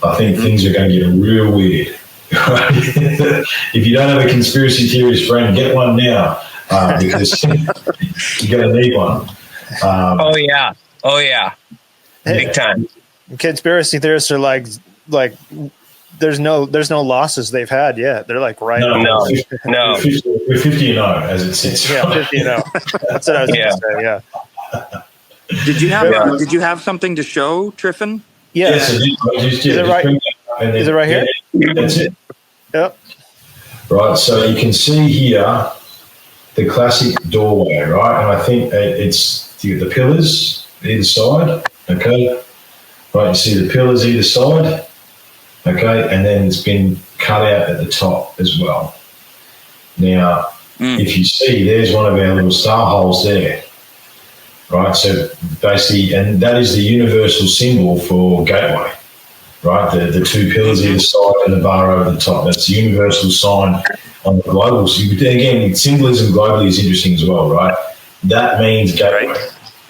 I think things are going to get real weird. If you don't have a conspiracy theorist friend, get one now, because you're going to need one. Oh yeah, big time. Conspiracy theorists are like there's no losses they've had yet. They're like right. No. We're 50-0 as it sits. Yeah, 50-0. That's what I was going to say. Yeah. Did you have something to show, Triffin? Yeah. Yes, is it right? Is it right here? That's it. Yep. Right, so you can see here the classic doorway, right? And I think it's the pillars either side, okay? Right, you see the pillars either side, okay? And then it's been cut out at the top as well. Now, if you see, there's one of our little star holes there, right? So basically, and that is the universal symbol for gateway, right? The two pillars either side and the bar over the top. That's the universal sign on the global. So again, symbolism globally is interesting as well, right? That means gateway,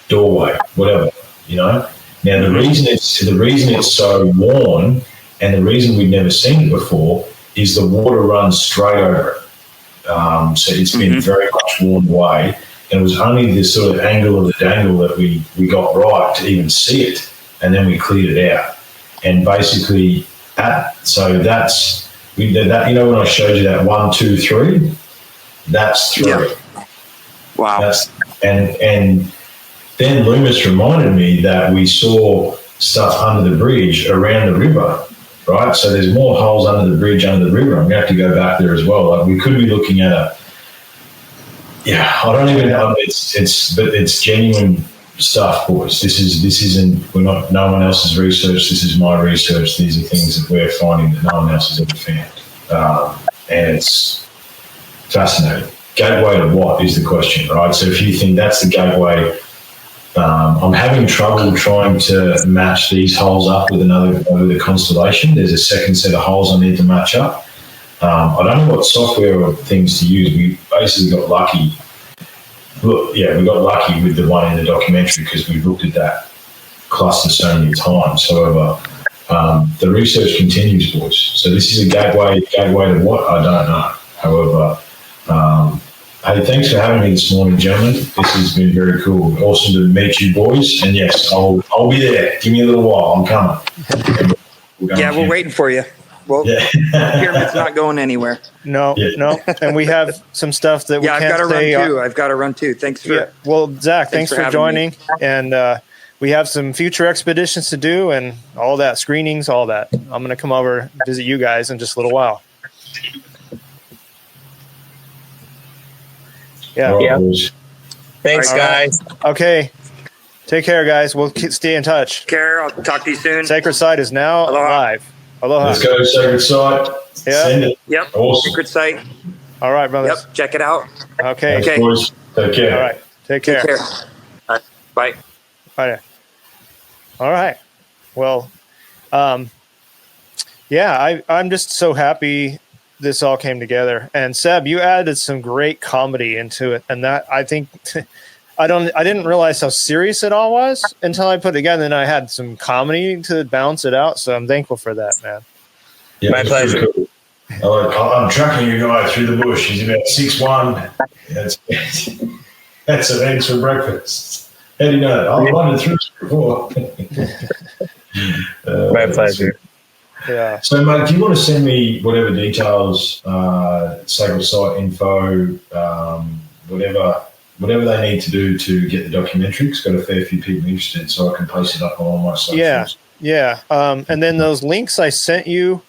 doorway, whatever, you know. Now the reason it's so worn, and the reason we've never seen it before, is the water runs straight over it. So it's been very much worn away, and it was only this sort of angle of the dangle that we got right to even see it, and then we cleared it out. And basically, so that's that. You know, when I showed you that 1, 2, 3, that's 3. Yeah. Wow. And then Luemas reminded me that we saw stuff under the bridge around the river, right? So there's more holes under the bridge, under the river. I'm going to have to go back there as well. Like we could be looking at I don't even know. It's genuine stuff, boys. This isn't. No one else's research. This is my research. These are things that we're finding that no one else has ever found, and it's fascinating. Gateway to what is the question, right? So if you think that's the gateway, I'm having trouble trying to match these holes up with a constellation. There's a second set of holes I need to match up. I don't know what software or things to use. We basically got lucky. We got lucky with the one in the documentary because we looked at that cluster so many times. However, the research continues, boys. So this is a gateway to what? I don't know. However, hey, thanks for having me this morning, gentlemen. This has been very cool. Awesome to meet you, boys. And yes, I'll be there. Give me a little while. I'm coming. We're waiting for you. Well, Pyramid's not going anywhere. No. And we have some stuff that we can't say. I've got to run too. Thanks for. Well, Zach, thanks for joining. Me. And we have some future expeditions to do and all that, screenings, all that. I'm going to come over and visit you guys in just a little while. Yeah. Thanks, guys. Okay. Take care, guys. We'll stay in touch. Take care. I'll talk to you soon. Sacred Site is now live. Aloha. Let's go, Sacred Site. Yeah. Send it. Yep. Awesome. Sacred Site. All right, brothers. Yep. Check it out. Okay. Thanks, boys. Take care. All right. Take care. All right. Bye. Bye. All right. Well, I'm just so happy this all came together. And Seb, you added some great comedy into it, and that I think I didn't realize how serious it all was until I put it together, and I had some comedy to balance it out. So I'm thankful for that, man. Yeah, my pleasure. Cool. I'm tracking you guy through the bush. He's about 6'1". That's some eggs for breakfast. How do you know that? I've wanted through this before. My pleasure. Yeah. So, mate, do you want to send me whatever details, Sacred Site info, whatever they need to do to get the documentary? It's got a fair few people interested, so I can post it up on all my socials. Yeah. And then those links I sent you,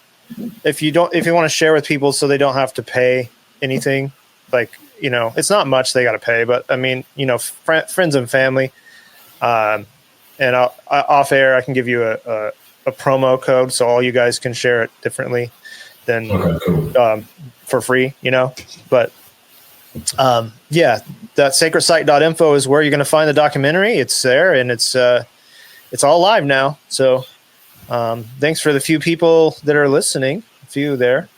if you want to share with people so they don't have to pay anything, it's not much they got to pay, but I mean, friends and family, and off air, I can give you a promo code so all you guys can share it differently than for free, but that sacredsite.info is where you're going to find the documentary. It's there, and it's all live now. So thanks for the few people that are listening. A few there,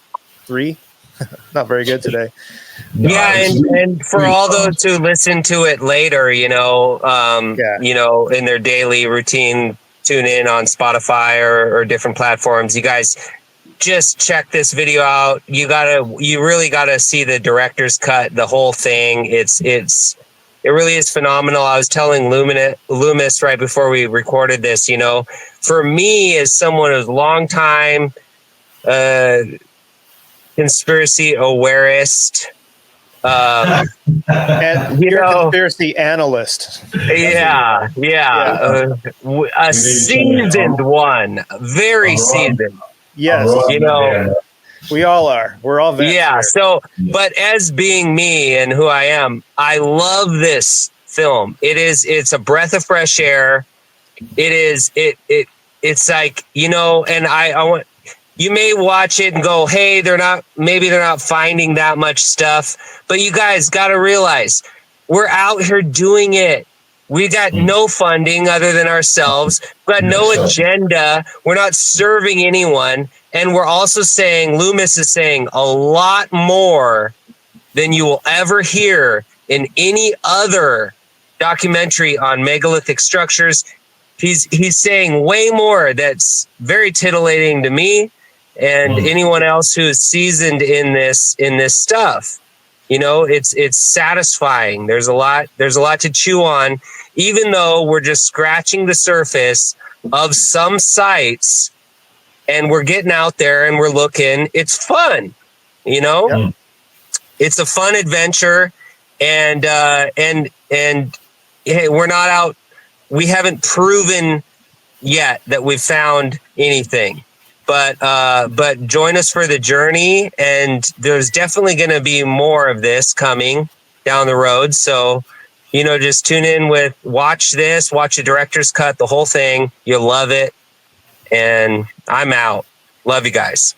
3, not very good today. And for all those who listen to it later, in their daily routine, tune in on Spotify or different platforms. You guys just check this video out. You really gotta see the director's cut, the whole thing. It really is phenomenal. I was telling Luemas right before we recorded this, for me as someone who's long time conspiracy awareist, and you're a conspiracy analyst. Yeah. A seasoned one, very seasoned. Yes, we all are. We're all vets. Yeah. So, but as being me and who I am, I love this film. It's a breath of fresh air. It's like, and I want. you may watch it and go, hey, maybe they're not finding that much stuff. But you guys got to realize we're out here doing it. We got no funding other than ourselves. We got no agenda. We're not serving anyone. And we're also saying, Luemas is saying a lot more than you will ever hear in any other documentary on megalithic structures. He's saying way more that's very titillating to me and anyone else who is seasoned in this stuff. You know, it's satisfying. There's a lot to chew on, even though we're just scratching the surface of some sites, and we're getting out there and we're looking. It's fun, you know. Yep. It's a fun adventure, and hey, we're not out. We haven't proven yet that we've found anything. But join us for the journey, and there's definitely going to be more of this coming down the road. So, you know, just tune in watch the director's cut, the whole thing. You'll love it. And I'm out. Love you guys.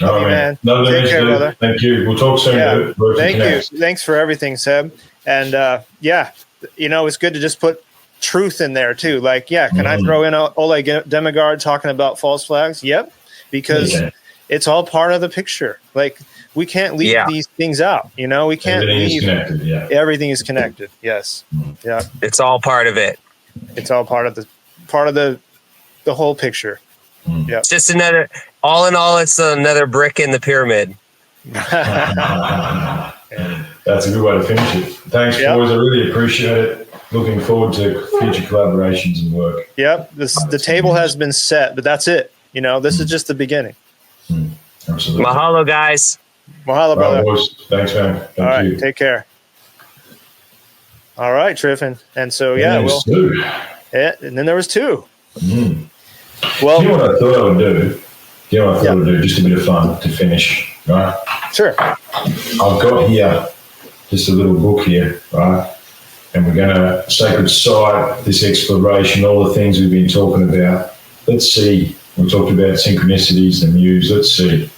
All right, man. No, take care, brother. Thank you. We'll talk soon. Yeah. Thank you. Thanks for everything, Seb. And you know, it's good to just put truth in there too. Like, can I throw in Oleg Demigard talking about false flags? Yep, because it's all part of the picture. Like, we can't leave these things out. You know, we can't leave. Everything is connected. Yes. Yeah. It's all part of it. It's all part of the whole picture. Yeah. It's just all in all, it's another brick in the pyramid. That's a good way to finish it. Thanks, boys. I really appreciate it. Looking forward to future collaborations and work. Yep. The table has been set, but that's it. You know, this is just the beginning. Absolutely. Mahalo, guys. Mahalo, brother. Thanks, man. Thank you. All right. Take care. All right, Triffin. And so, and then there was two. Well, you know what I thought I would do? Just a bit of fun to finish, right? Sure. I've got here just a little book here, right? And we're going to sacred site, this exploration, all the things we've been talking about. Let's see. We talked about synchronicities, the muse. Let's see.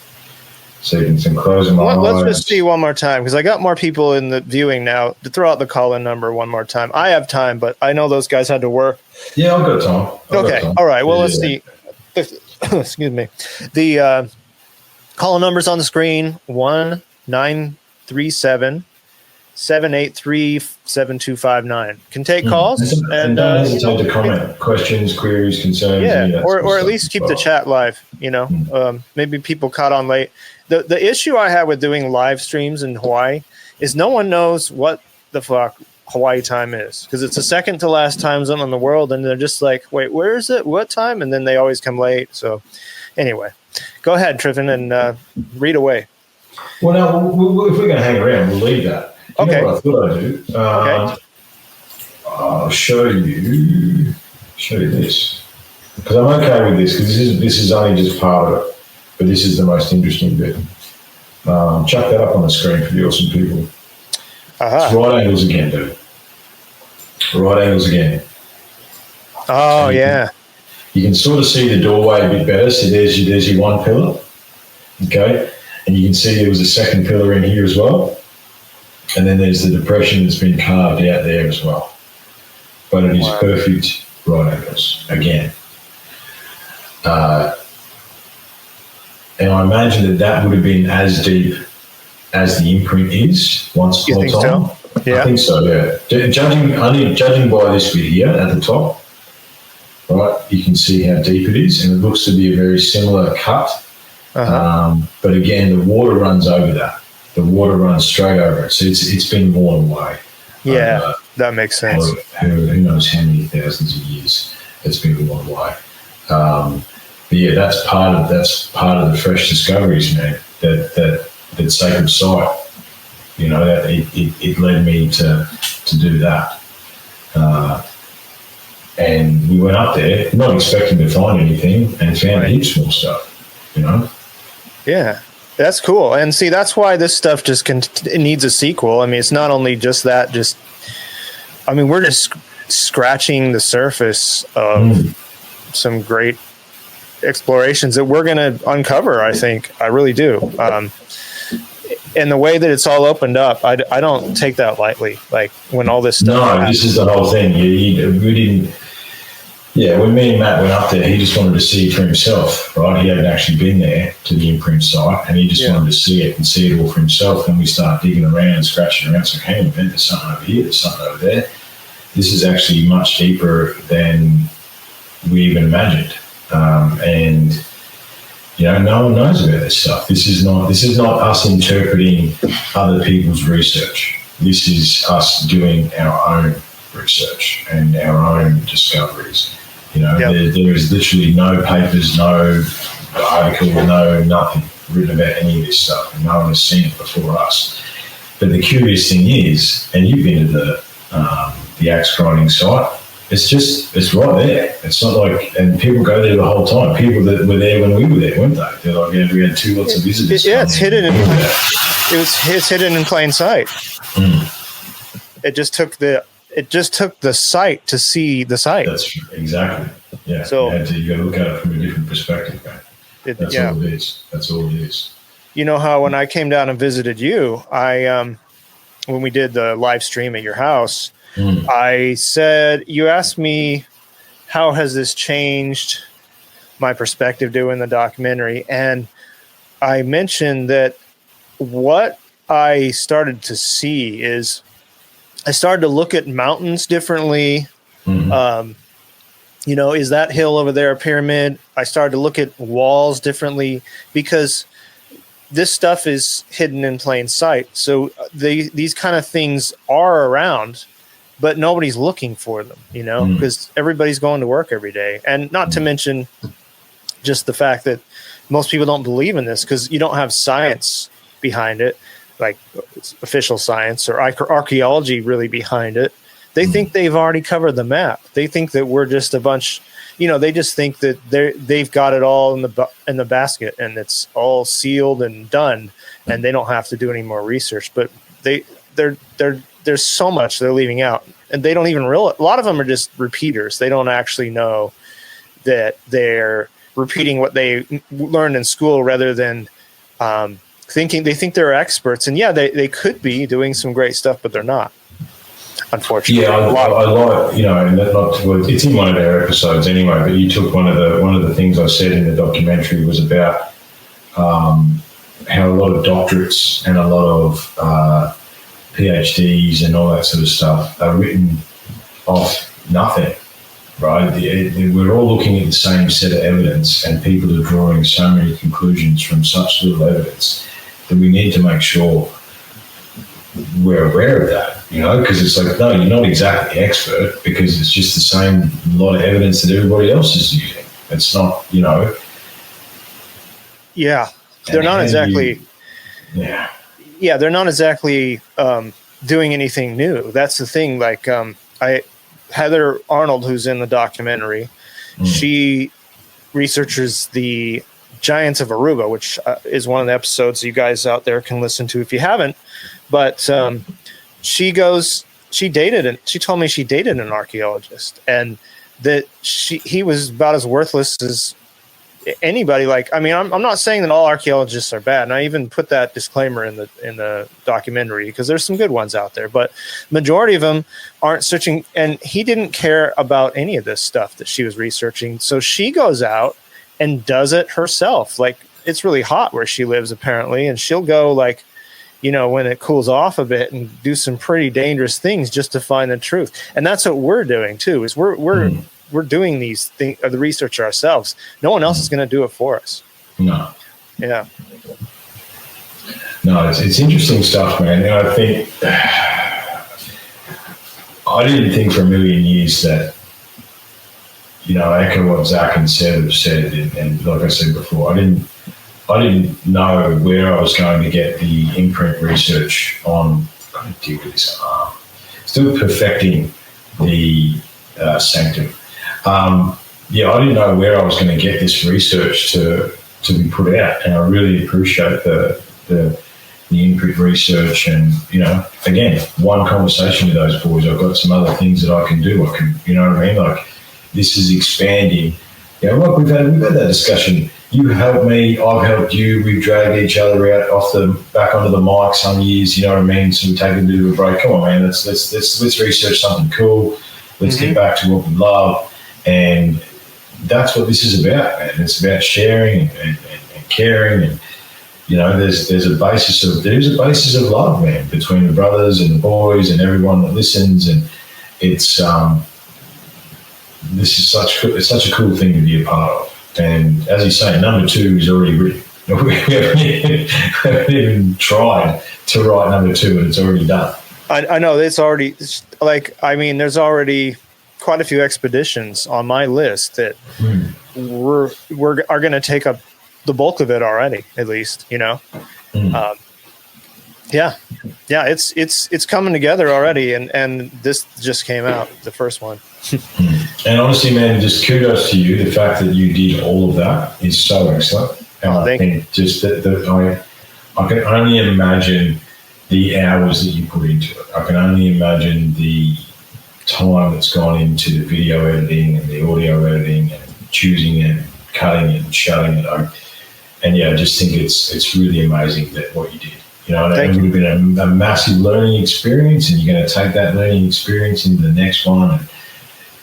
So you can close my eyes. Let's just see one more time, because I got more people in the viewing now. To throw out the call-in number one more time. I have time, but I know those guys had to work. Yeah, I've got time. Okay. All right. Well, let's see. Excuse me. The call-in number's on the screen: 1-937-783-7259. Can take calls and don't hesitate to comment, questions, queries, concerns. Or at least keep the chat live. You know, maybe people caught on late. The issue I have with doing live streams in Hawaii is no one knows what the fuck Hawaii time is, because it's the second to last time zone in the world, and they're just like, wait, where is it? What time? And then they always come late. So anyway, go ahead, Triffin, and read away. Well, now, if we're going to hang around, we'll leave that. You know what I thought I'd do? I'll show you this, because I'm okay with this, because this is only just part of it, but this is the most interesting bit. Chuck that up on the screen for the awesome people. It's right angles again, dude. Right angles again. Oh, yeah. You can sort of see the doorway a bit better. So there's your one pillar. Okay. And you can see there was a second pillar in here as well. And then there's the depression that's been carved out there as well. But it is perfect right angles again. And I imagine that would have been as deep as the imprint is once upon a time. So? Yeah. I think so, yeah. Judging by this bit here at the top, right, you can see how deep it is, and it looks to be a very similar cut. But again, the water runs over that. The water runs straight over it. So it's been worn away. Yeah, that makes sense. Who knows how many thousands of years it's been worn away. But yeah, that's part of the fresh discoveries, man. That sacred site, you know, that it led me to do that. And we went up there not expecting to find anything, and found heaps more stuff, you know. Yeah, that's cool. And see, that's why this stuff just it needs a sequel. I mean, it's not only just that, we're just scratching the surface of some great explorations that we're going to uncover. I think I really do. And the way that it's all opened up, I don't take that lightly. Like when all this stuff. No, this is the whole thing. We didn't. Yeah, when me and Matt went up there, he just wanted to see it for himself, right? He hadn't actually been there to the imprint site, and he just wanted to see it and see it all for himself. And we start digging around, scratching around. So, hey, there's something over here, there's something over there. This is actually much deeper than we even imagined. And no one knows about this stuff. This is not us interpreting other people's research. This is us doing our own research and our own discoveries. There is literally no papers, no article, no nothing written about any of this stuff, and no one has seen it before us. But the curious thing is, and you've been to the axe grinding site, it's right there. It's not like, and people go there the whole time. People that were there when we were there, weren't they? They're like, we had two lots of visitors. It's hidden. It's hidden in plain sight. It just took the sight to see the site. That's exactly. Yeah. So you got to look at it from a different perspective, man. That's all it is. That's all it is. You know how when I came down and visited you, when we did the live stream at your house, I said, you asked me, how has this changed my perspective doing the documentary? And I mentioned that what I started to see is I started to look at mountains differently. Is that hill over there a pyramid? I started to look at walls differently because this stuff is hidden in plain sight. So these kind of things are around, but nobody's looking for them, because everybody's going to work every day. And not to mention just the fact that most people don't believe in this because you don't have science behind it, like official science or archaeology really behind it. They think they've already covered the map. They think that we're just a bunch, they just think that they've got it all in the basket and it's all sealed and done, and they don't have to do any more research. But there's so much they're leaving out, and they don't even realize. A lot of them are just repeaters. They don't actually know that they're repeating what they learned in school rather than thinking they think they're experts. And they could be doing some great stuff, but they're not. Unfortunately, I like, and it's in one of our episodes anyway. But you took one of the things I said in the documentary was about how a lot of doctorates and a lot of PhDs and all that sort of stuff are written off nothing, right? We're all looking at the same set of evidence, and people are drawing so many conclusions from such little evidence that we need to make sure we're aware of that, because it's like, no, you're not exactly the expert because it's just the same lot of evidence that everybody else is using. It's not, Yeah, they're not exactly. They're not exactly doing anything new. That's the thing. Like Heather Arnold, who's in the documentary, she researches the giants of Aruba, which is one of the episodes you guys out there can listen to if you haven't. But she dated, and she told me she dated an archaeologist, and that he was about as worthless as anybody. Like, I mean, I'm not saying that all archaeologists are bad, and I even put that disclaimer in the documentary because there's some good ones out there, but majority of them aren't searching. And he didn't care about any of this stuff that she was researching, so she goes out and does it herself. Like, it's really hot where she lives apparently, and she'll go like, when it cools off a bit and do some pretty dangerous things just to find the truth. And that's what we're doing too, is we're doing these things, the research ourselves. No one else is going to do it for us. No. Yeah. No, it's interesting stuff, man. And I think I didn't think for a million years that, echo what Zach and Seb have said, and like I said before, I didn't know where I was going to get the imprint research on. I'm going to deal with this. Still perfecting the sanctum. I didn't know where I was going to get this research to be put out, and I really appreciate the imprint research. And again, one conversation with those boys, I've got some other things that I can do. I can, you know what I mean? Like, this is expanding Yeah, look, we've had that discussion. You helped me, I've helped you. We've dragged each other out back onto the mic some years. You know what I mean? So we take a bit of a break. Come on, man. Let's research something cool. Let's get back to what we love, and that's what this is about, man. It's about sharing and caring, and you know, there's a basis of love, man, between the brothers and the boys and everyone that listens, and it's it's such a cool thing to be a part of. And as you say, number 2 is already written. We haven't even tried to write number 2, and it's already done. I know it's already there's already quite a few expeditions on my list that are going to take up the bulk of it already, at least, you know. It's coming together already, and this just came out, the first one. And honestly, man, just kudos to you. The fact that you did all of that is so excellent. And I think just I can only imagine the hours that you put into it. I can only imagine the time that's gone into the video editing and the audio editing and choosing and cutting it and shutting it. And yeah, I just think it's really amazing that what you did. You know, it would have been a massive learning experience, and you're going to take that learning experience into the next one. And,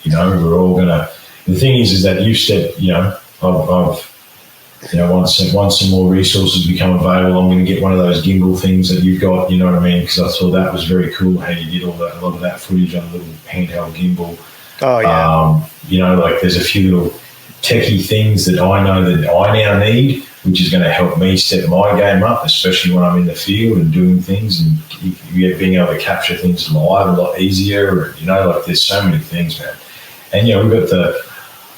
you know, we're all going to. The thing is that you said, you know, once some more resources become available, I'm going to get one of those gimbal things that you've got. You know what I mean? Because I thought that was very cool how you did a lot of that footage on a little handheld gimbal. Oh yeah. You know, like there's a few little techie things that I know that I now need, which is going to help me set my game up, especially when I'm in the field and doing things and being able to capture things live a lot easier. And, you know, like there's so many things, man. And, you know,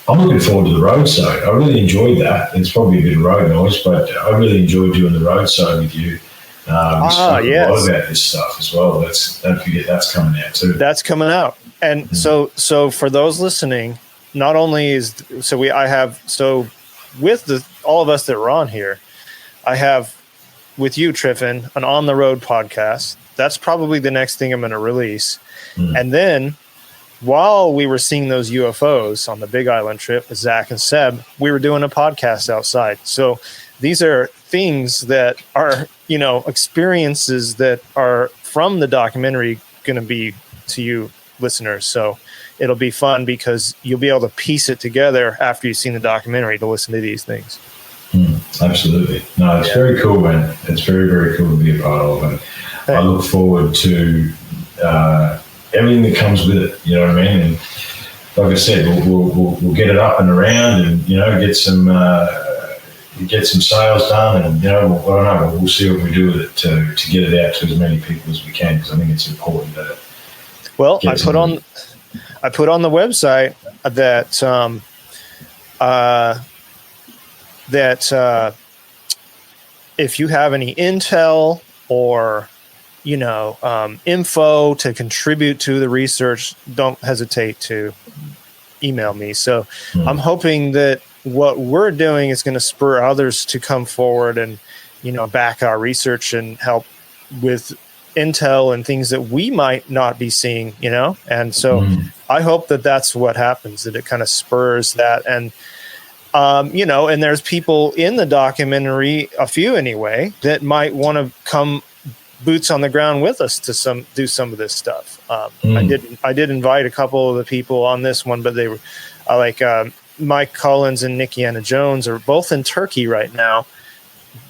I'm looking forward to the roadside. I really enjoyed that. It's probably a bit of road noise, but I really enjoyed doing the roadside with you. We spoke a lot about this stuff as well. Don't forget that's coming out too. That's coming out. And so for those listening, not only with all of us that were on here, I have with you, Triffin, an on the road podcast. That's probably the next thing I'm going to release. And then while we were seeing those UFOs on the Big Island trip with Zach and Seb, we were doing a podcast outside. So these are things that are, you know, experiences that are from the documentary going to be to you listeners. So it'll be fun because you'll be able to piece it together after you've seen the documentary to listen to these things. Absolutely. No, it's very cool, man. It's very, very cool to be a part of. And I look forward to everything that comes with it. You know what I mean? And like I said, we'll get it up and around, and you know, get some sales done, and you know, I don't know. We'll see what we do with it to get it out to as many people as we can, because I think it's important that. Well, I put on the website that if you have any intel or, you know, info to contribute to the research, don't hesitate to email me. So I'm hoping that what we're doing is going to spur others to come forward and, you know, back our research and help with intel and things that we might not be seeing, you know? And so I hope that that's what happens, that it kind of spurs that. And, you know, and there's people in the documentary, a few anyway, that might want to come boots on the ground with us to do some of this stuff. I did invite a couple of the people on this one, but they were like Mike Collins and Nikki Anna Jones are both in Turkey right now.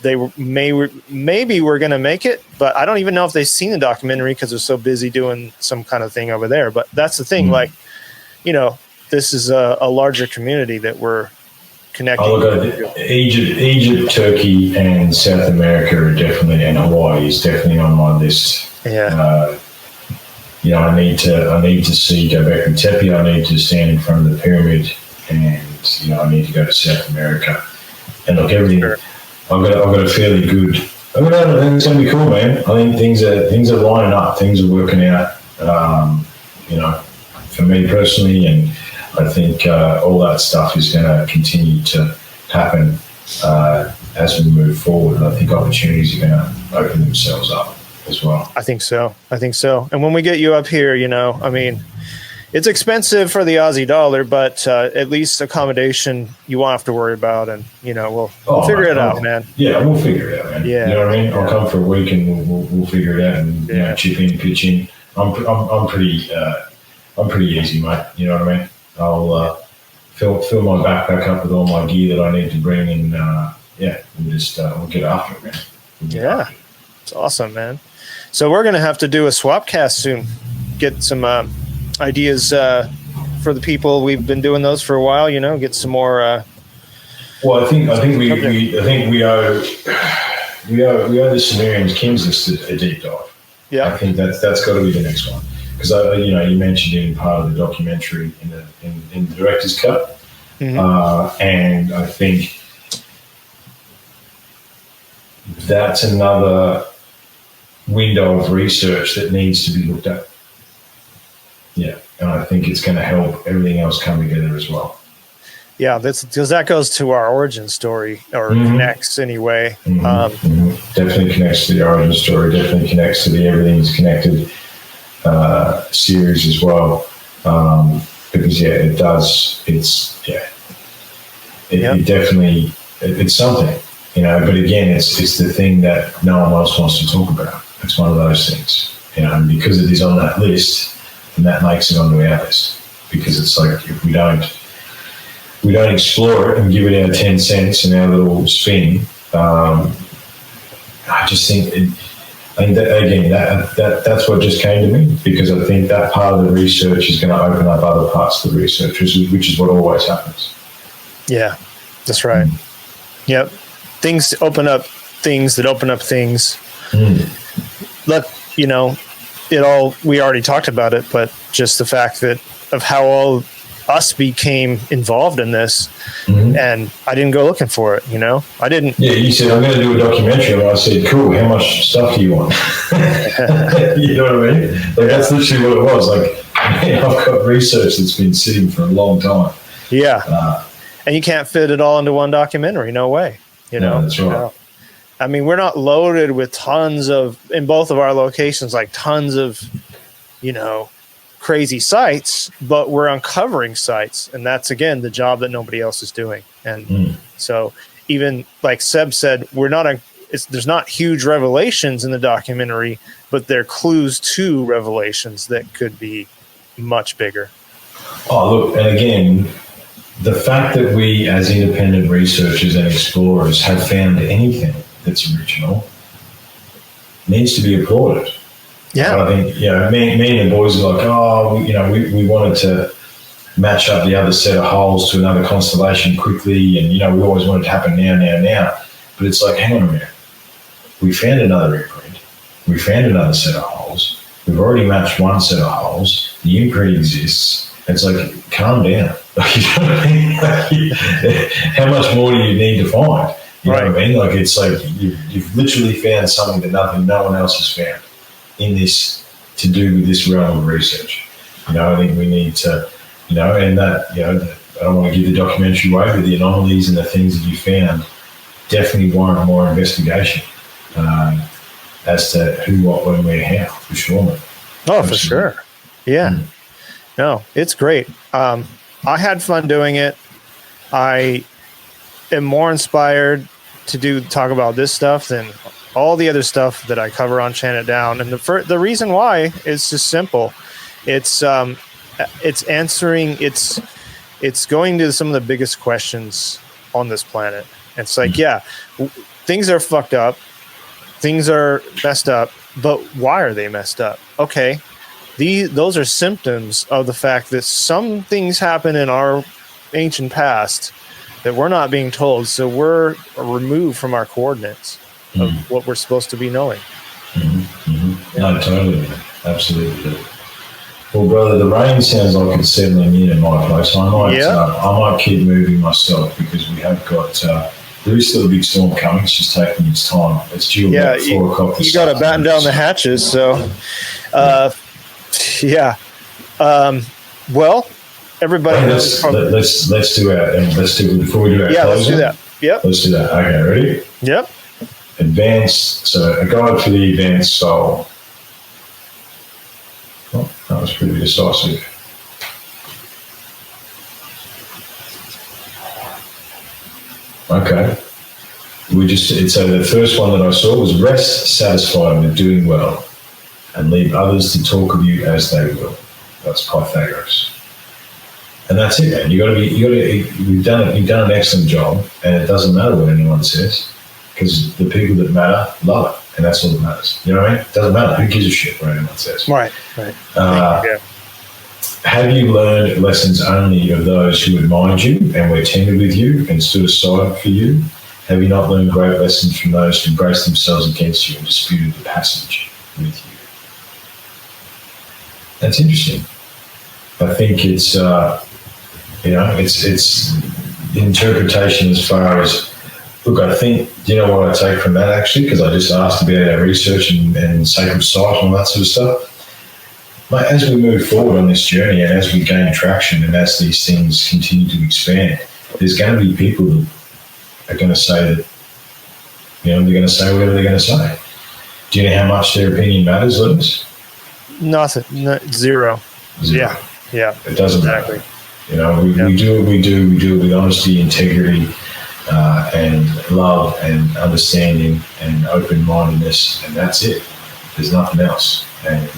They maybe we're going to make it, but I don't even know if they've seen the documentary because they're so busy doing some kind of thing over there. But that's the thing, like, you know, this is a larger community that we're connecting. Egypt, Turkey, and South America are definitely, and Hawaii is definitely on my list. Yeah. You know, I need to see Göbekli Tepe. I need to stand in front of the pyramid, and you know, I need to go to South America. And look, everything. Sure. I've got a fairly good. I think it's going to be cool, man. I think things are lining up. Things are working out. You know, for me personally, and I think all that stuff is going to continue to happen as we move forward. And I think opportunities are going to open themselves up as well. I think so. And when we get you up here, you know, I mean, It's expensive for the Aussie dollar, but at least accommodation you won't have to worry about, and we'll figure it out, man. Yeah, we'll figure it out, man. Yeah, you know what I mean. I'll come for a week and we'll figure it out and chip in, pitch in. I'm pretty easy, mate. You know what I mean. I'll fill my backpack up with all my gear that I need to bring, and we'll get after it, man. It's awesome, man. So we're gonna have to do a Swapcast soon. Get some ideas for the people. We've been doing those for a while. Get some more. Well, I think we owe the Sumerians Kings a deep dive. Yeah, I think that's got to be the next one, because you mentioned it in part of the documentary in the director's cut, and I think that's another window of research that needs to be looked at. Yeah, and I think it's going to help everything else come together as well. Yeah, because that goes to our origin story, or connects anyway. Definitely connects to the origin story. Definitely connects to the Everything's Connected series as well. Because it does. It definitely it's something, But again, it's the thing that no one else wants to talk about. It's one of those things, and because it is on that list. And that makes it onto our list, because it's like, if we don't explore it and give it our 10 cents and our little spin, I just think that's what just came to me, because I think that part of the research is going to open up other parts of the research, which is what always happens. Yeah, that's right. Yep. Things open up things that open up things. We already talked about it, but just the fact of how all us became involved in this, and I didn't go looking for it, I didn't. Yeah, you said, I'm going to do a documentary, and I said, cool, how much stuff do you want? You know what I mean? That's literally what it was. I've got research that's been sitting for a long time. Yeah. And you can't fit it all into one documentary, no way. No, that's right. I mean, we're not loaded with tons of, in both of our locations, tons of, crazy sites, but we're uncovering sites. And that's, again, the job that nobody else is doing. And so even like Seb said, there's not huge revelations in the documentary, but they're clues to revelations that could be much bigger. Oh, look, and again, the fact that we as independent researchers and explorers have found anything that's original needs to be applauded. Yeah. I think, me and the boys are like, we wanted to match up the other set of holes to another constellation quickly, and, we always wanted it to happen now. But it's like, hang on a minute. We found another imprint. We found another set of holes. We've already matched one set of holes. The imprint exists. It's like, calm down. You know what I mean? How much more do you need to find? You know what I mean? It's like you've literally found something that no one else has found in this, to do with this realm of research. I think we need to, and that, I don't want to give the documentary away, but the anomalies and the things that you found definitely warrant more investigation as to who, what, when, where, how, for sure. Man. Oh, absolutely. For sure. Yeah. No, it's great. I had fun doing it. I am more inspired to talk about this stuff than all the other stuff that I cover on Chant It Down. And the reason why is just simple. It's answering, it's going to some of the biggest questions on this planet. It's like, things are fucked up. Things are messed up, but why are they messed up? Okay. Those are symptoms of the fact that some things happen in our ancient past that we're not being told. So we're removed from our coordinates of what we're supposed to be knowing. No, totally. Absolutely. Well, brother, the rain sounds like it's settling in my place. I might keep moving myself, because we have got, there is still a big storm coming. It's just taking its time. It's due about 4 o'clock. You got to batten down the hatches. So, well, everybody. Hey, let's do before we do our closing. Let's do that. Yep. Let's do that. Okay, ready? Yep. Advanced. So a guide for the advanced soul. Oh, that was pretty decisive. Okay. So the first one that I saw was rest satisfied with doing well and leave others to talk of you as they will. That's Pythagoras. And that's it, man. You've done an excellent job, and it doesn't matter what anyone says, because the people that matter love it, and that's all that matters. You know what I mean? It doesn't matter. Who gives a shit what anyone says? Right. Yeah. Have you learned lessons only of those who admired you and were tender with you and stood aside for you? Have you not learned great lessons from those who braced themselves against you and disputed the passage with you? That's interesting. I think it's interpretation as far as, look, I think, you know what I take from that actually, because I just asked about our research and sacred site and all that sort of stuff. Mate, as we move forward on this journey and as we gain traction and as these things continue to expand, there's going to be people that are going to say that, they're going to say whatever they're going to say. Do you know how much their opinion matters, Luemas? Nothing. Zero. Yeah. It doesn't exactly. matter. We do what we do with honesty, integrity, and love and understanding and open-mindedness, and that's it. There's nothing else. And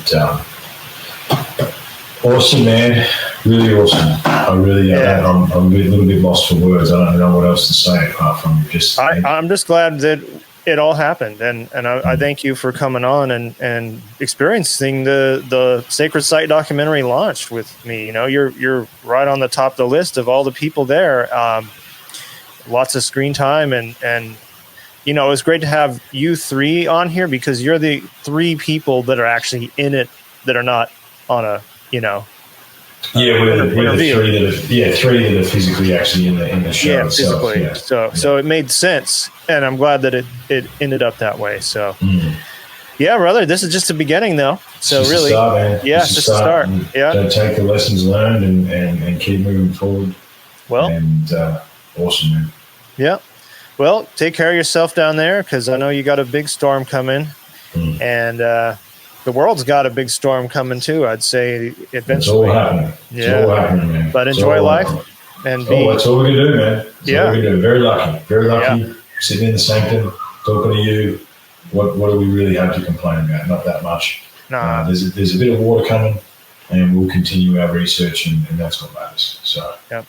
awesome, man. Really awesome. I'm a little bit lost for words. I don't know what else to say apart from just. I'm just glad that it all happened, and I thank you for coming on and experiencing the Sacred Site documentary launched with me. You're right on the top of the list of all the people there. Lots of screen time, and it was great to have you three on here because you're the three people that are actually in it that are not on a we're the three that are physically actually in the show itself. Physically. So it made sense, and I'm glad that it ended up that way. So yeah, brother, this is just the beginning though. So it's really, start, man. It's just a start. Yeah, don't take the lessons learned and keep moving forward. Well, and awesome, man. Yeah. Well, take care of yourself down there because I know you got a big storm coming, and the world's got a big storm coming too. I'd say eventually. It's all happening. It's all happening, man. But enjoy life and be. That's all we can do, man. That's all we can do. Very lucky. Very lucky. Yeah. Sitting in the sanctum, talking to you. What do we really have to complain about? Not that much. Nah. There's a bit of water coming, and we'll continue our research, and that's what matters. So. Yep.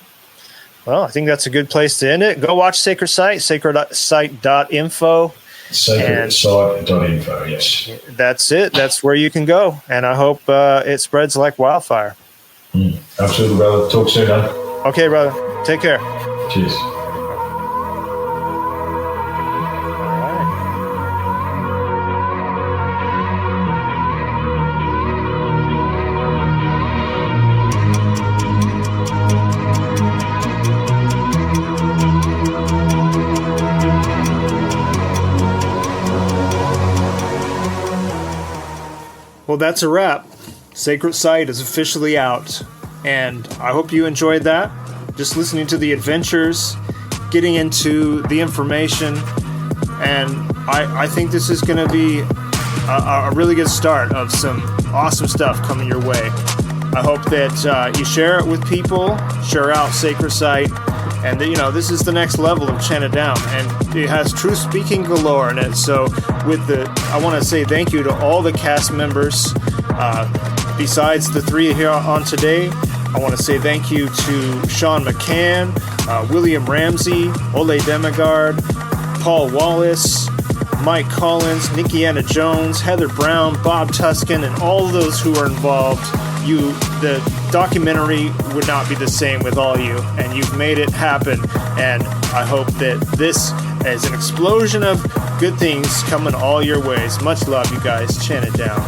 Well, I think that's a good place to end it. Go watch Sacred Site, sacredsite.info. Sacredsite.info, yes. That's it. That's where you can go. And I hope it spreads like wildfire. Absolutely, brother. Talk soon, man. Okay, brother. Take care. Cheers. Well, that's a wrap. Sacred Site is officially out, and I hope you enjoyed that. Just listening to the adventures, getting into the information, and I think this is going to be a really good start of some awesome stuff coming your way. I hope that you share it with people, share out Sacred Site, and this is the next level of Chant It Down, and it has truth speaking galore in it. So I want to say thank you to all the cast members. Besides the three here on today, I want to say thank you to Sean McCann, William Ramsey, Ole Demigard, Paul Wallace, Mike Collins, Nikki Anna Jones, Heather Brown, Bob Tuskin, and all of those who are involved. The documentary would not be the same with all you, and you've made it happen. And I hope that this is an explosion of good things coming all your ways. Much love, you guys. Chant it down.